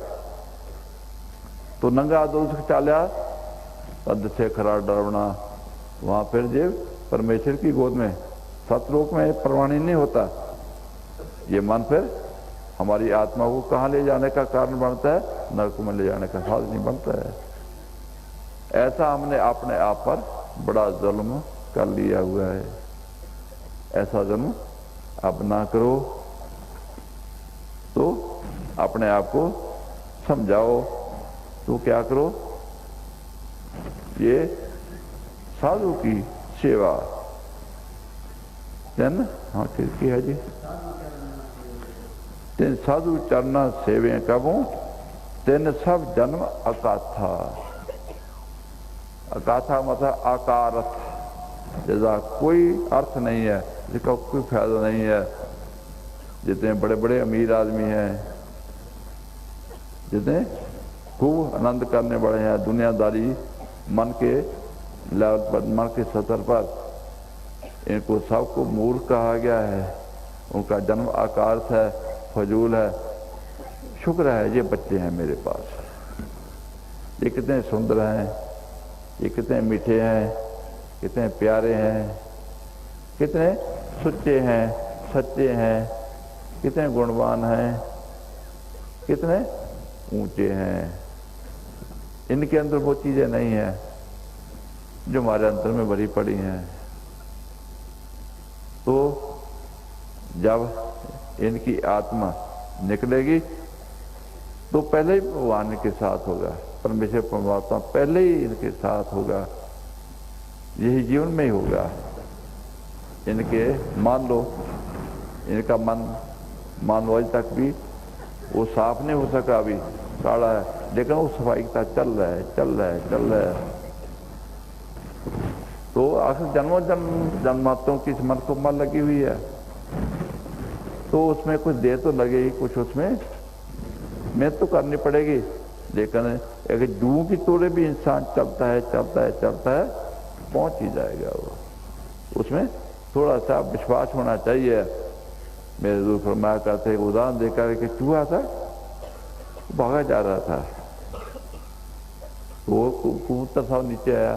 तो नंगा दोस्त चालिया तद से खरा डरवना, वहां फिर जे परमेश्वर की गोद में सतलोक में परवानी नहीं होता। ये मन फिर हमारी आत्मा को कहाँ ले जाने का कारण बनता है? नरक में ले जाने का साधन नहीं बनता है। ऐसा हमने अपने आप पर बड़ा जुल्म कर लिया हुआ है। ऐसा जुल्म अब ना करो। तो अपने आप को समझाओ, तो क्या करो? ये साधु की सेवा जन, हाँ ठीक है जी, तेन साधु चरना सेवे कबू तेन सब जन्म अकाथा। अकाथा मतलब आकारथ, जैसा कोई अर्थ नहीं है, जिसका कोई फायदा नहीं है। जितने बड़े बड़े अमीर आदमी हैं, जितने खूब आनंद करने वाले हैं, दुनियादारी मन के लेवल पर, मन के स्तर पर, इनको सबको मूर्ख कहा गया है। उनका जन्म आकार्थ है, फजूल है। शुक्र है ये बच्चे हैं मेरे पास, ये कितने सुंदर हैं, ये कितने मीठे हैं, कितने प्यारे हैं, कितने सच्चे हैं, सच्चे हैं, कितने गुणवान हैं, कितने ऊंचे हैं। इनके अंदर वो चीजें नहीं है जो हमारे अंदर में भरी पड़ी हैं। तो जब इनकी आत्मा निकलेगी तो पहले ही भगवान के साथ होगा, परमेश्वर परमात्मा पहले ही इनके साथ होगा, यही जीवन में ही होगा। इनके मान लो इनका मन मान लो आज तक भी वो साफ नहीं हो सका, अभी काला है, लेकिन वो सफाई का चल रहा है, चल रहा है, चल रहा है। तो आखिर जन्मों जन्मांतरों की इस मन को मर लगी हुई है, तो उसमें कुछ देर तो लगेगी, कुछ उसमें मेहनत तो करनी पड़ेगी। लेकिन अगर जूं की तोड़े भी इंसान चलता है, चलता है, चलता है, पहुंच ही जाएगा वो। उसमें थोड़ा सा विश्वास होना चाहिए। मेरे दूर फरमाया करते एक उदाहरण देकर कि चूहा था, भागा जा रहा था, वो कबूतर साहब नीचे आया,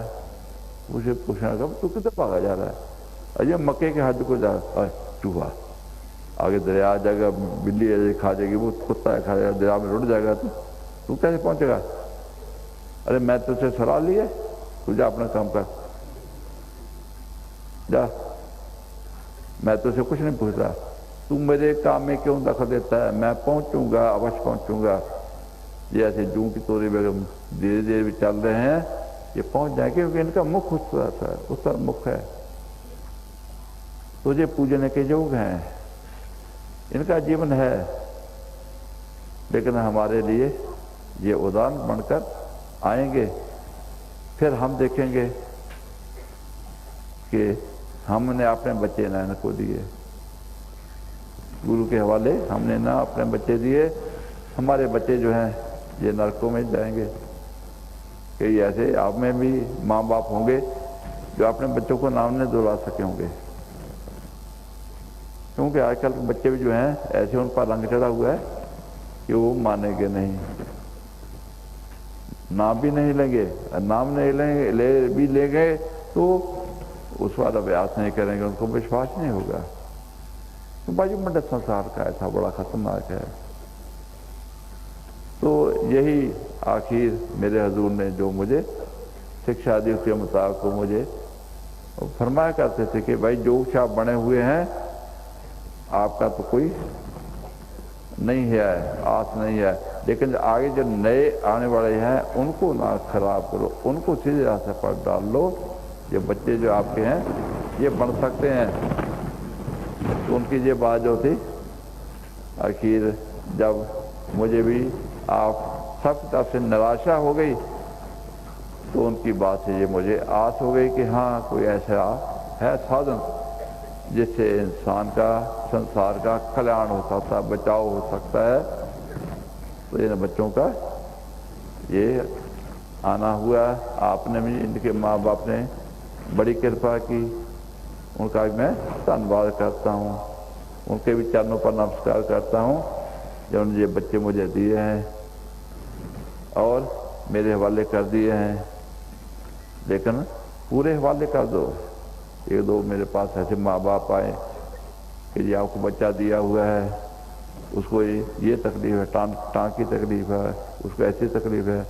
मुझे पूछना कब तू किधर भागा जा रहा है? अजय मक्के के हाथ को जा रहा है। चूहा आगे दरिया आ जाएगा, बिल्ली खा जाएगी, वो कुत्ता खा जाएगा, दरिया में रुट जाएगा, तो तू कैसे पहुंचेगा? अरे मैं तुझसे सलाह ली है, तू जा अपना काम कर, जा, मैं तुझसे कुछ नहीं पूछ रहा, तू मेरे काम में क्यों दखल देता है? मैं पहुंचूंगा, अवश्य पहुंचूंगा। ये ऐसे जूं की तोरी बेगम धीरे धीरे भी चल रहे हैं, ये पहुंच जाएंगे, क्योंकि इनका मुख उस पर मुख है, तुझे पूजने के योग हैं, इनका जीवन है। लेकिन हमारे लिए ये उदाहरण बनकर आएंगे, फिर हम देखेंगे कि हमने अपने बच्चे ना इनको दिए, गुरु के हवाले हमने ना अपने बच्चे दिए, हमारे बच्चे जो हैं ये नरकों में जाएंगे। कई ऐसे आप में भी माँ बाप होंगे जो अपने बच्चों को नाम नहीं दुला सके होंगे, क्योंकि आजकल के बच्चे भी जो हैं ऐसे उन पर रंग चढ़ा हुआ है कि वो मानेंगे नहीं, नाम भी नहीं लेंगे, नाम नहीं लेंगे, ले भी लेंगे तो उस वाला अभ्यास नहीं करेंगे, उनको विश्वास नहीं होगा। तो बाजूमंडल संसार का ऐसा बड़ा खतरनाक है। तो यही आखिर मेरे हजूर ने जो मुझे शिक्षा दी उसके मुताबिक मुझे फरमाया करते थे कि भाई जो आप बने हुए हैं आपका तो कोई नहीं है, आस नहीं है, लेकिन आगे जो नए आने वाले हैं उनको ना खराब करो, उनको सीधे रास्ते पर डाल लो। ये बच्चे जो आपके हैं ये बन सकते हैं। तो उनकी ये बात जो थी, आखिर जब मुझे भी आप सब तरफ से निराशा हो गई तो उनकी बात से ये मुझे आस हो गई कि हाँ कोई ऐसा है साधन जिससे इंसान का, संसार का कल्याण हो सकता है, बचाव हो सकता है। तो इन बच्चों का ये आना हुआ, आपने भी, इनके माँ बाप ने बड़ी कृपा की, उनका भी मैं धन्यवाद करता हूँ, उनके भी चरणों पर नमस्कार करता हूँ जो उन्होंने ये बच्चे मुझे दिए हैं और मेरे हवाले कर दिए हैं। लेकिन पूरे हवाले कर दो। एक दो मेरे पास ऐसे माँ बाप आए कि ये आपको बच्चा दिया हुआ है, उसको ये तकलीफ है, टांग की तकलीफ है, उसको ऐसी तकलीफ है।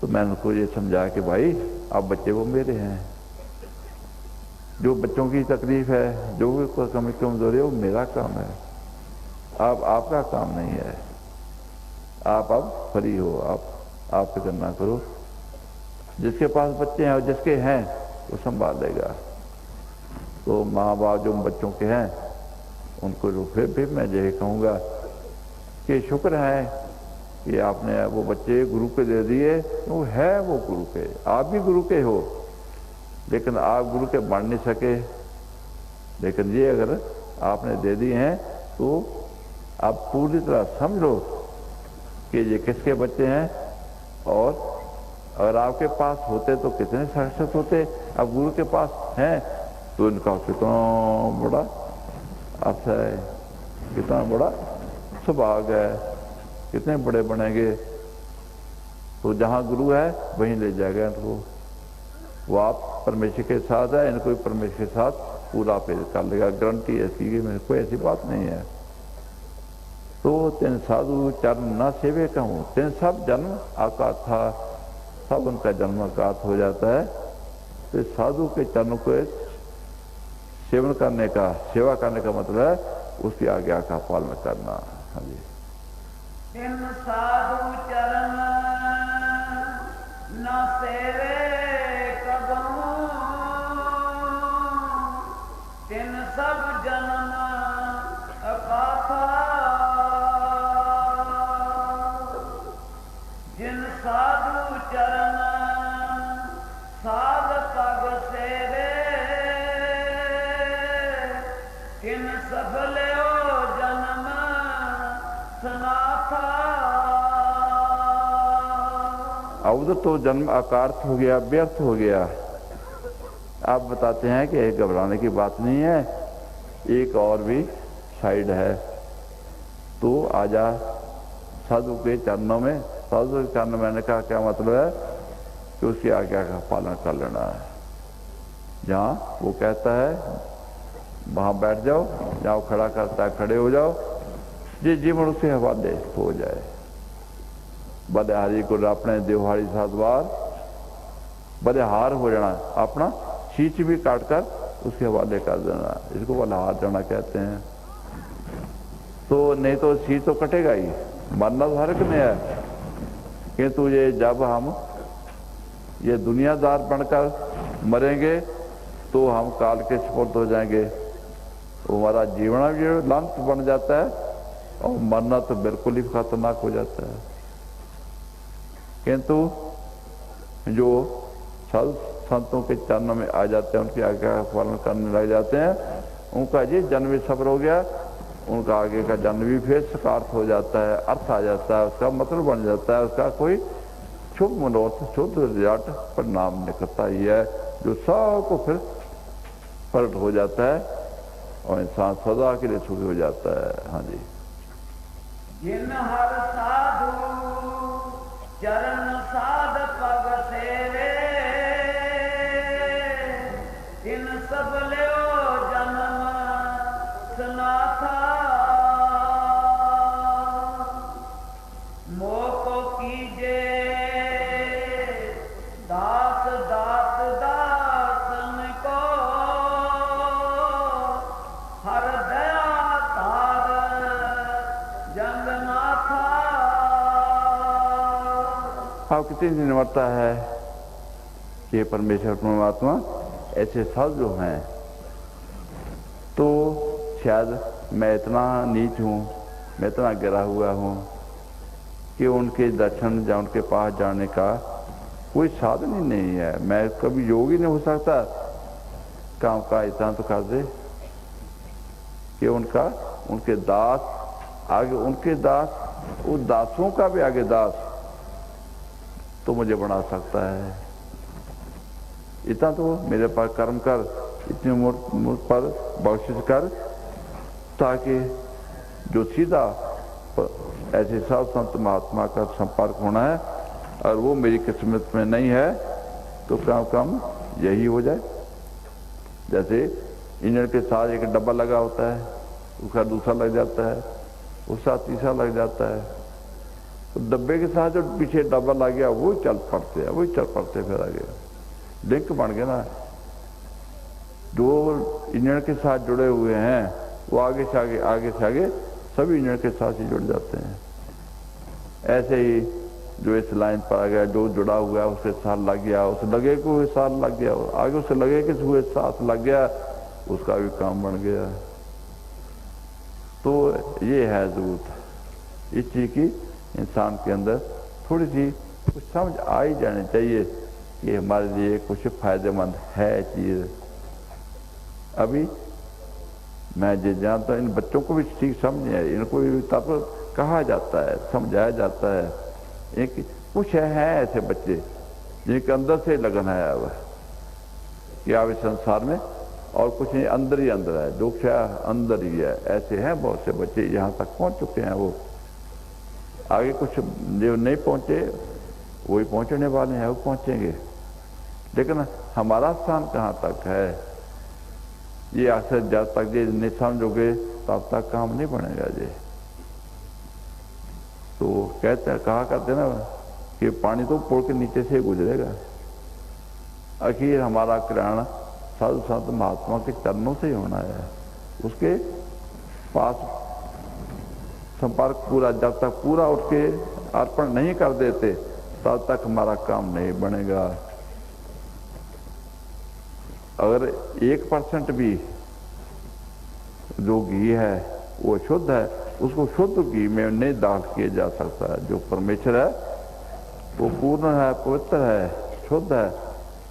तो मैंने उनको ये समझाया कि भाई आप बच्चे वो मेरे हैं, जो बच्चों की तकलीफ है, जो भी कमी कमजोरी है वो मेरा काम है, आप आपका काम नहीं है। आप अब फ्री हो, आप फिक्र ना करो। जिसके पास बच्चे हैं और जिसके हैं वो संभाल लेगा। तो माँ बाप जो बच्चों के हैं उनको जो फिर भी मैं यही कहूँगा कि शुक्र है कि आपने वो बच्चे गुरु के दे दिए। वो है वो गुरु के, आप भी गुरु के हो, लेकिन आप गुरु के बन नहीं सके। लेकिन ये अगर आपने दे दिए हैं तो आप पूरी तरह समझ लो कि ये किसके बच्चे हैं। और अगर आपके पास होते तो कितने सक्सेस होते। अब गुरु के पास हैं तो इनका कितना बड़ा अर्थ है, कितना बड़ा सौभाग्य है, कितने बड़े बनेंगे। तो जहाँ गुरु है वहीं ले जाएगा इनको। वो आप परमेश्वर के साथ है, इनको परमेश्वर के साथ पूरा पेश कर लेगा, गारंटी ऐसी कि मेरे कोई ऐसी बात नहीं है। तो तीन साधु चरण न सेवे कहूँ, तीन सब जन्म आका था, सब उनका जन्म आकात हो जाता है। तो साधु के चरणों को सेवन करने का, सेवा करने का मतलब है उसकी आज्ञा का पालन करना। हाँ जी। तिन साधु चरण न सेवे कबहू, तिन सब जन्म अकाथा, जिन साधु चरण साध पग सेवे, तिन सफलो जन्म सनाथा। अब तो जन्म अकार्थ हो गया, व्यर्थ हो गया। आप बताते हैं कि घबराने की बात नहीं है, एक और भी साइड है। तो आजा साधु के चरणों में। साधु के चरणों में मैंने कहा क्या मतलब है कि उसकी आज्ञा का पालन कर लेना है। जहाँ वो कहता है वहाँ बैठ जाओ, जहाँ वो खड़ा करता है खड़े हो जाओ, जे जीवन उसके हवाले हो जाए। बलिहारी को अपने देवहारी साधवार, बलिहार हो जाना, अपना शीच भी काट कर उसके हवाले कर देना, इसको बलिहार जाना कहते हैं। तो नहीं तो शीच तो कटेगा ही, मरना तो हर एक में है। किंतु ये जब हम ये दुनियादार बनकर मरेंगे तो हम काल के सुपुर्द हो जाएंगे, तो हमारा जीवन भी लांत बन जाता है और मरना तो बिल्कुल ही खतरनाक हो जाता है। किंतु जो साधु संतों के चरणों में आ जाते हैं, उनकी आज्ञा का पालन करने लग जाते हैं, उनका ये जन्म भी सफल हो गया, उनका आगे का जन्म भी फिर सकार्थ हो जाता है, अर्थ आ जाता है, उसका मतलब बन जाता है, उसका कोई शुभ मनोरथ शुद्ध रिजल्ट परिणाम निकलता ही है, जो सबको फिर पलट हो जाता है और इंसान सदा के लिए सुखी हो जाता है। हाँ जी। जिन हर साधु चरण साध पग सेवे, तिन सफलो जन्म सनाथा। मोको कीजे दास दात दासन को, हर आप कितनी निर्भरता है कि परमेश्वर परमात्मा ऐसे साधु जो हैं, तो शायद मैं इतना नीच हूँ, मैं इतना गिरा हुआ हूँ कि उनके दर्शन या उनके पास जाने का कोई साधन ही नहीं है। मैं कभी योगी नहीं हो सकता। काम का इतना तो कर दे कि उनके दास आगे, उनके दास, उन दासों का भी आगे दास तो मुझे बना सकता है। इतना तो मेरे पास कर्म कर, इतनी उम्र पर बख्शिश कर, ताकि जो सीधा ऐसे साधु संत महात्मा का संपर्क होना है और वो मेरी किस्मत में नहीं है, तो कम यही हो जाए। जैसे इंजन के साथ एक डब्बा लगा होता है, उसका दूसरा लग जाता है, उसका तीसरा लग जाता है, तो डब्बे के साथ जो पीछे डब्बा लग गया वो चल पड़ते फिर आगे लिंक बन गया ना। जो इंजन के साथ जुड़े हुए हैं वो आगे से आगे सभी इंजन के साथ ही जुड़ जाते हैं। ऐसे ही जो इस लाइन पर आ गया, जो जुड़ा हुआ है उसके साथ लग गया, उस लगे को हुए साथ लग गया, आगे उसे लगे कि हुए साथ लग गया, उसका भी काम बन गया। तो ये है जरूरत इस चीज की, इंसान के अंदर थोड़ी सी कुछ समझ आ ही जानी चाहिए कि हमारे लिए कुछ फायदेमंद है चीज। अभी मैं जो जानता हूँ, इन बच्चों को भी ठीक समझ नहीं है, इनको भी तब कहा जाता है, समझाया जाता है। एक कुछ है ऐसे बच्चे जिनके अंदर से लगन है अब कि अब इस संसार में और कुछ नहीं, अंदर ही अंदर है, जो शायद अंदर ही है। ऐसे हैं बहुत से बच्चे, यहाँ तक पहुँच चुके हैं। वो आगे कुछ जो नहीं पहुँचे वही पहुँचने वाले हैं, वो पहुँचेंगे। लेकिन हमारा स्थान कहाँ तक है, ये अक्सर जब तक ये नहीं समझोगे तब तक काम नहीं बनेगा जी। तो कहते हैं, कहा करते ना कि पानी तो पुल के नीचे से गुजरेगा। आखिर हमारा कल्याण साधु संत महात्मा के चरणों से ही होना है। उसके पास संपर्क पूरा, जब तक पूरा उसके अर्पण नहीं कर देते तब तक हमारा काम नहीं बनेगा। अगर 1% भी जो घी है वो शुद्ध है, उसको शुद्ध घी में नहीं दान किया जा सकता है। जो परमेश्वर है वो पूर्ण है, पवित्र है, शुद्ध है।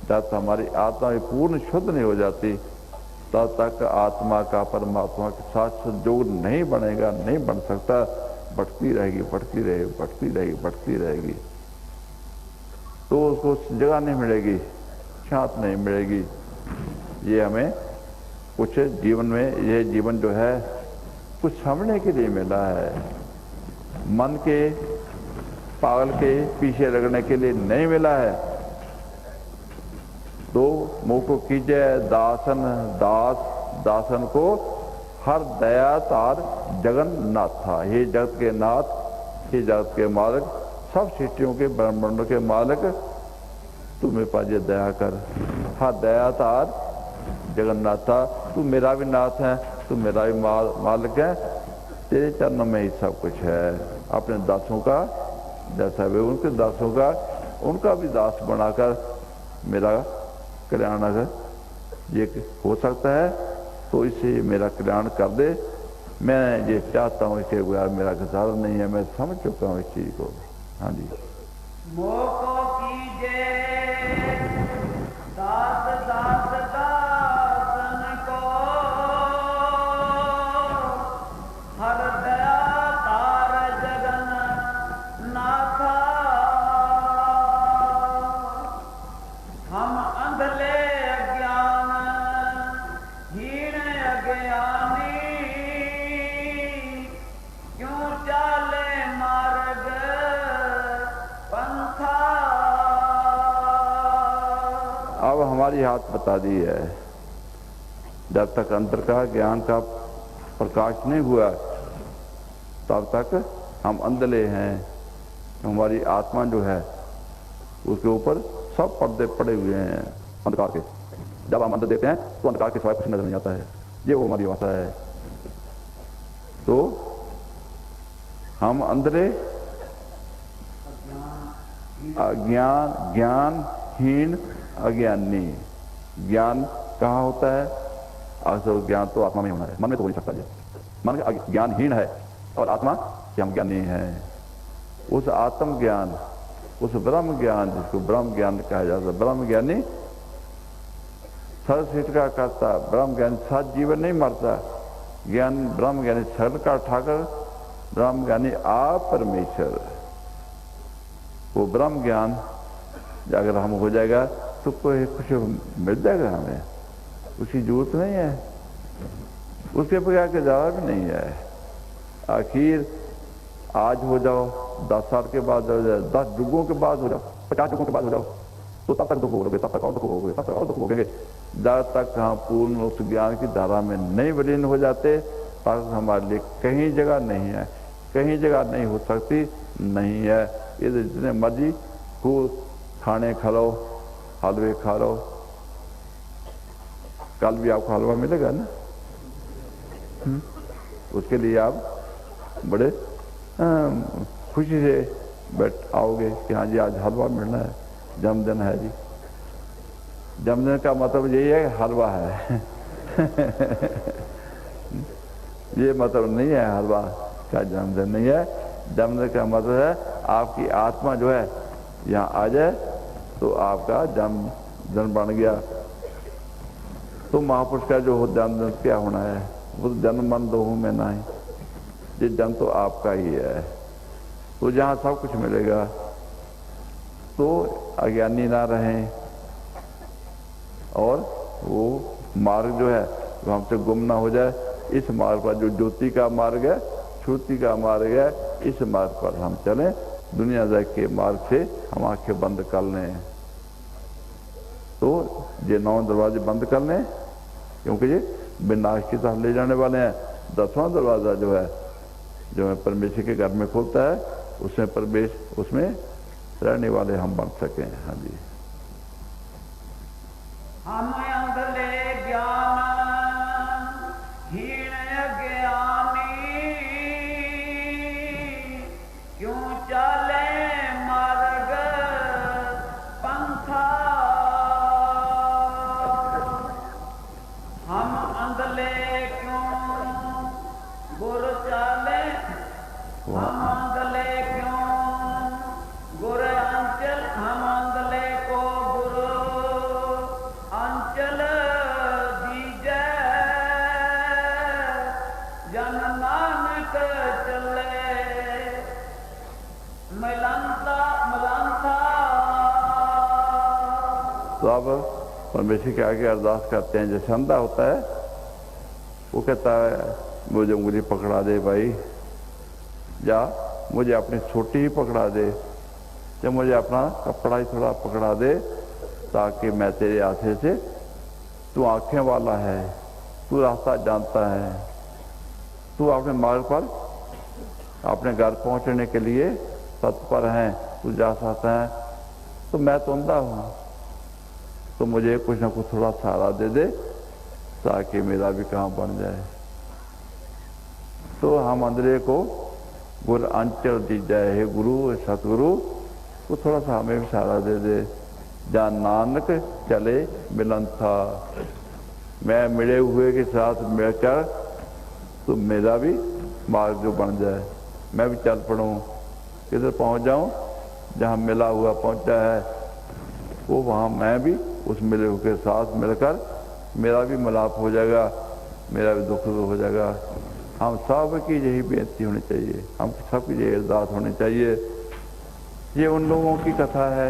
जब तक हमारी आत्मा पूर्ण शुद्ध नहीं हो जाती तब तक आत्मा का परमात्मा के साथ संयोग नहीं बनेगा, नहीं बन सकता। भटकती रहेगी, भटकती रहेगी, भटकती रहेगी, भटकती रहेगी, तो उसको जगह नहीं मिलेगी, शांत नहीं मिलेगी। ये हमें कुछ जीवन में, यह जीवन जो है कुछ समझने के लिए मिला है। मन के पागल के पीछे लगने के लिए नहीं मिला है। तो मुँह को कीजिए दासन, दासन को हर दया तार जगन्नाथ था। हे जगत के नाथ, हे जगत के मालिक, सब सृष्टियों के ब्रह्मांडों के मालिक, तू मेरे पास ये दया कर। हाँ दया तार जगन्नाथ था, तू मेरा भी नाथ है, तू मेरा भी मालिक है, तेरे चरणों में ही सब कुछ है। अपने दासों का जैसा भी उनके दासों का, उनका भी दास बनाकर मेरा कल्याण अगर ये हो सकता है तो इससे मेरा कल्याण कर दे। मैं ये चाहता हूँ, इसके बगैर मेरा गुजारा नहीं है। मैं समझ चुका हूँ इस चीज़ को। हाँ जी। मोको कीजे दास दास दासन को हर दया तार जगन नाथा। हम अंधले अज्ञान हीन अज्ञानी क्यों चाले मार्ग पंथा। अब हमारी हाथ बता दी है, जब तक अंतर का ज्ञान का प्रकाश नहीं हुआ तब तक हम अंधले हैं। हमारी आत्मा जो है उसके ऊपर सब पर्दे पड़े हुए हैं अंधकार के। जब हम अंदर देखते हैं तो अंधकार के सिवाय कुछ नजर नहीं आता है। ये वो हमारी भाषा है। तो हम अंधले अज्ञान, ज्ञानहीन अज्ञानी। ज्ञान कहाँ होता है? असल ज्ञान तो आत्मा में होना है, मन में तो हो नहीं सकता। मन ज्ञानहीन है और आत्मा कि हम ज्ञानी हैं। उस आत्म ज्ञान, उस ब्रह्म ज्ञान जिसको ब्रह्म ज्ञान कहा जाता है, ब्रह्म ज्ञानी सर्वश्रेष्ठ का करता। ब्रह्म ज्ञानी सात जीवन नहीं मरता। ज्ञान ब्रह्म ज्ञानी सरल का ठाकर, ब्रह्म ज्ञानी आप परमेश्वर। वो ब्रह्म ज्ञान अगर हम हो जाएगा तो कोई कुछ मिल जाएगा हमें, उसकी जरूरत नहीं है, उसके बगैर के जवाब भी नहीं है। आखिर आज हो जाओ, 10 साल के बाद हो जाए, 10 युगों के बाद हो जाओ, 50 युगों के बाद हो जाओ, तो तब तक दुख होगे, तब तक और दुख होगे, तब तक और दुख होंगे। जब तक हम पूर्ण उस ज्ञान की धारा में नहीं विलीन हो जाते, तब हमारे लिए कहीं जगह नहीं है, कहीं जगह नहीं हो सकती, नहीं है। ये जितने मर्जी खूब खाने खा लो, हलवे खा लो, कल भी आपको हलवा मिलेगा ना, उसके लिए आप बड़े खुशी से बैठ आओगे कि हाँ जी आज हलवा मिलना है, जन्मदिन है जी। जन्मदिन का मतलब यही है हलवा है ये मतलब नहीं है हलवा का जन्मदिन नहीं है। जन्मदिन का मतलब है आपकी आत्मा जो है यहाँ आ जाए तो आपका जन्म बन गया। तो महापुरुष का जो जन्मदिन क्या होना है, वो जन्म मन दो में नहीं, ये जन्म तो आपका ही है। तो जहाँ सब कुछ मिलेगा तो अज्ञानी ना रहें, और वो मार्ग जो है वो हमसे गुम ना हो जाए। इस मार्ग पर जो ज्योति का मार्ग है, श्रुति का मार्ग है, इस मार्ग पर हम चलें। दुनियादारी के मार्ग से हम आंखें बंद कर लें, तो ये 9 दरवाजे बंद कर लें, क्योंकि ये विनाश की तरफ ले जाने वाले हैं। 10वां दरवाजा जो है परमेश्वर के घर में खोलता है, उसमें प्रवेश, उसमें रहने वाले हम बन सकें। हाँ जी। हम अंधले ज्ञान हीन अज्ञानी, क्यों चले मार्ग पंथा। हम अंधले क्यों गुर चाले, हम अंधले क्यों गुर अंचल, हम अंधले को गुरु अंचल दीजै। जन नानक चले मिलंता मिलंता। तो अब परमेश्वर के आगे अरदास करते हैं। जैसे अंधा होता है, वो कहता है मुझे उंगली पकड़ा दे भाई, या मुझे अपनी छोटी ही पकड़ा दे, या मुझे अपना कपड़ा ही थोड़ा पकड़ा दे, ताकि मैं तेरे हाथे से, तू आंखें वाला है, तू रास्ता जानता है, तू अपने मार्ग पर अपने घर पहुंचने के लिए तत्पर है, तू जा सकता है। तो मैं तो अंधा हूँ, तो मुझे कुछ ना कुछ थोड़ा सहारा दे दे, ताकि मेरा भी काम बन जाए। तो हम अंधे को गुर अंचल दी जाए, हे गुरु सतगुरु, वो थोड़ा सा हमें भी सहारा दे दे। जहाँ नानक चले मिलन था, मैं मिले हुए के साथ मिलकर तो मेरा भी मार्ग जो बन जाए, मैं भी चल पड़ूँ, किधर पहुँच जाऊँ, जहाँ मिला हुआ पहुँचा है वो वहाँ मैं भी उस मिले हुए के साथ मिलकर मेरा भी मिलाप हो जाएगा, मेरा भी दुख हो जाएगा। हम सब की यही बेनती होनी चाहिए, हम सबकी यही अरदास होनी चाहिए। ये उन लोगों की कथा है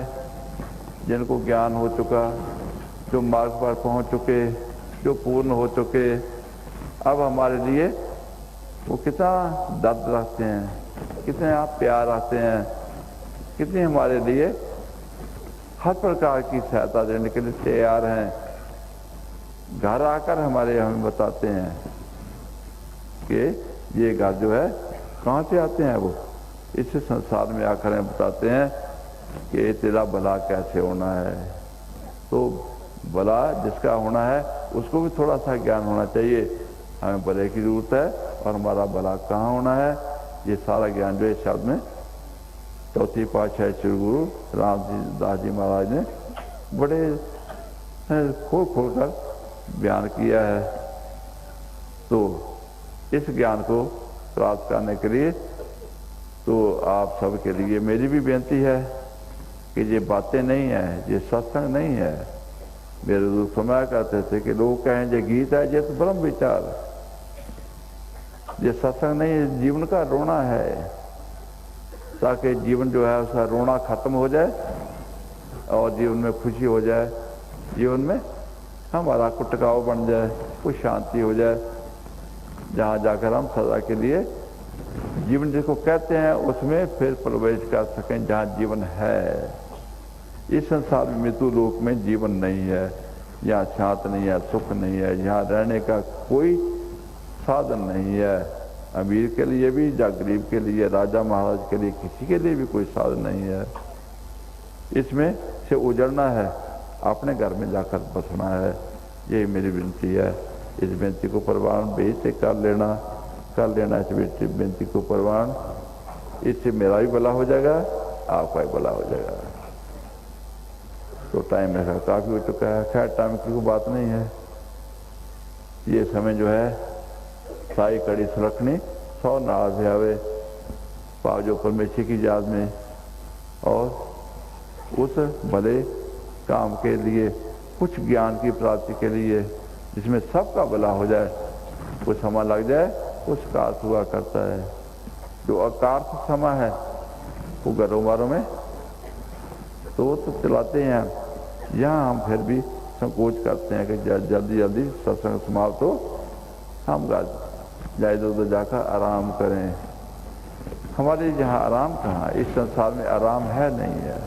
जिनको ज्ञान हो चुका, जो मार्ग पर पहुंच चुके, जो पूर्ण हो चुके। अब हमारे लिए वो कितना दर्द रखते हैं, कितने आप प्यार रखते हैं, कितने हमारे लिए हर प्रकार की सहायता देने के लिए तैयार हैं। घर आकर हमें बताते हैं कि ये घर जो है कहाँ से आते हैं, वो इस संसार में आकर हमें बताते हैं कि तेरा भला कैसे होना है। तो भला जिसका होना है उसको भी थोड़ा सा ज्ञान होना चाहिए, हमें भले की जरूरत है और हमारा भला कहाँ होना है, ये सारा ज्ञान जो इस शब्द में चौथी पातशाही श्री गुरु रामदास जी महाराज ने बड़े खोल खोल कर बयान किया है। तो इस ज्ञान को प्राप्त करने के लिए तो आप सबके लिए मेरी भी बेनती है कि ये बातें नहीं है, ये सत्संग नहीं है। मेरे दोस्त समय कहते थे कि लोग कहें ये गीत है, ये तो ब्रह्म विचार है, ये सत्संग नहीं है, जीवन का रोना है, ताकि जीवन जो है उसका रोना खत्म हो जाए और जीवन में खुशी हो जाए, जीवन में हमारा कुछ टिकाव बन जाए, कुछ शांति हो जाए, जहाँ जाकर हम सदा के लिए जीवन जिसको कहते हैं उसमें फिर प्रवेश कर सकें, जहाँ जीवन है। इस संसार में मृत्यु लोक में जीवन नहीं है, यहाँ शांत नहीं है, सुख नहीं है, यहाँ रहने का कोई साधन नहीं है। अमीर के लिए भी या गरीब के लिए, राजा महाराज के लिए, किसी के लिए भी कोई साधन नहीं है। इसमें से उजड़ना है, अपने घर में जाकर बसना है। यही मेरी विनती है। इस विनती को प्रवान बेहतर कर लेना इस विनती को प्रवान। इससे मेरा भी भला हो जाएगा, आपका भी भला हो जाएगा। तो टाइम मेरा काफ़ी हो चुका है। खैर टाइम की कोई बात नहीं है। ये समय जो है साई कड़ी सुलखनी 100 नाज है आवे पावजो परमेश्वर की याद में, और उस भले काम के लिए, कुछ ज्ञान की प्राप्ति के लिए जिसमें सबका भला हो जाए, कुछ समय लग जाए, उसका अर्थ हुआ करता है। जो अकार्थ समय है वो घरों वारों में तो वो तो चलाते हैं, यहाँ हम फिर भी संकोच करते हैं कि जल्दी जल्दी सत्संग समाप्त हो, हम जाए उधर जाकर आराम करें। हमारे यहाँ आराम कहाँ, इस संसार में आराम है नहीं है।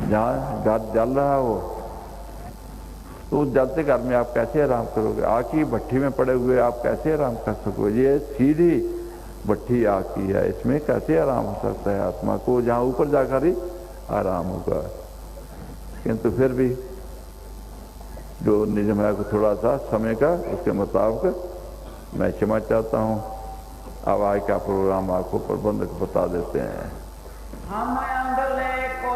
जहाँ घर जल रहा हो तो उस जलते घर में आप कैसे आराम करोगे? आग की भट्टी में पड़े हुए आप कैसे आराम कर सकोगे? ये सीधी भट्टी आग की है, इसमें कैसे आराम हो सकता है? आत्मा को जहाँ ऊपर जाकर ही आराम होगा। किंतु फिर भी जो नियम है को थोड़ा सा समय का उसके मुताबिक मैं क्षमा चाहता हूँ। अब आज का प्रोग्राम आपको प्रबंधक बता देते हैं। हम अंधले को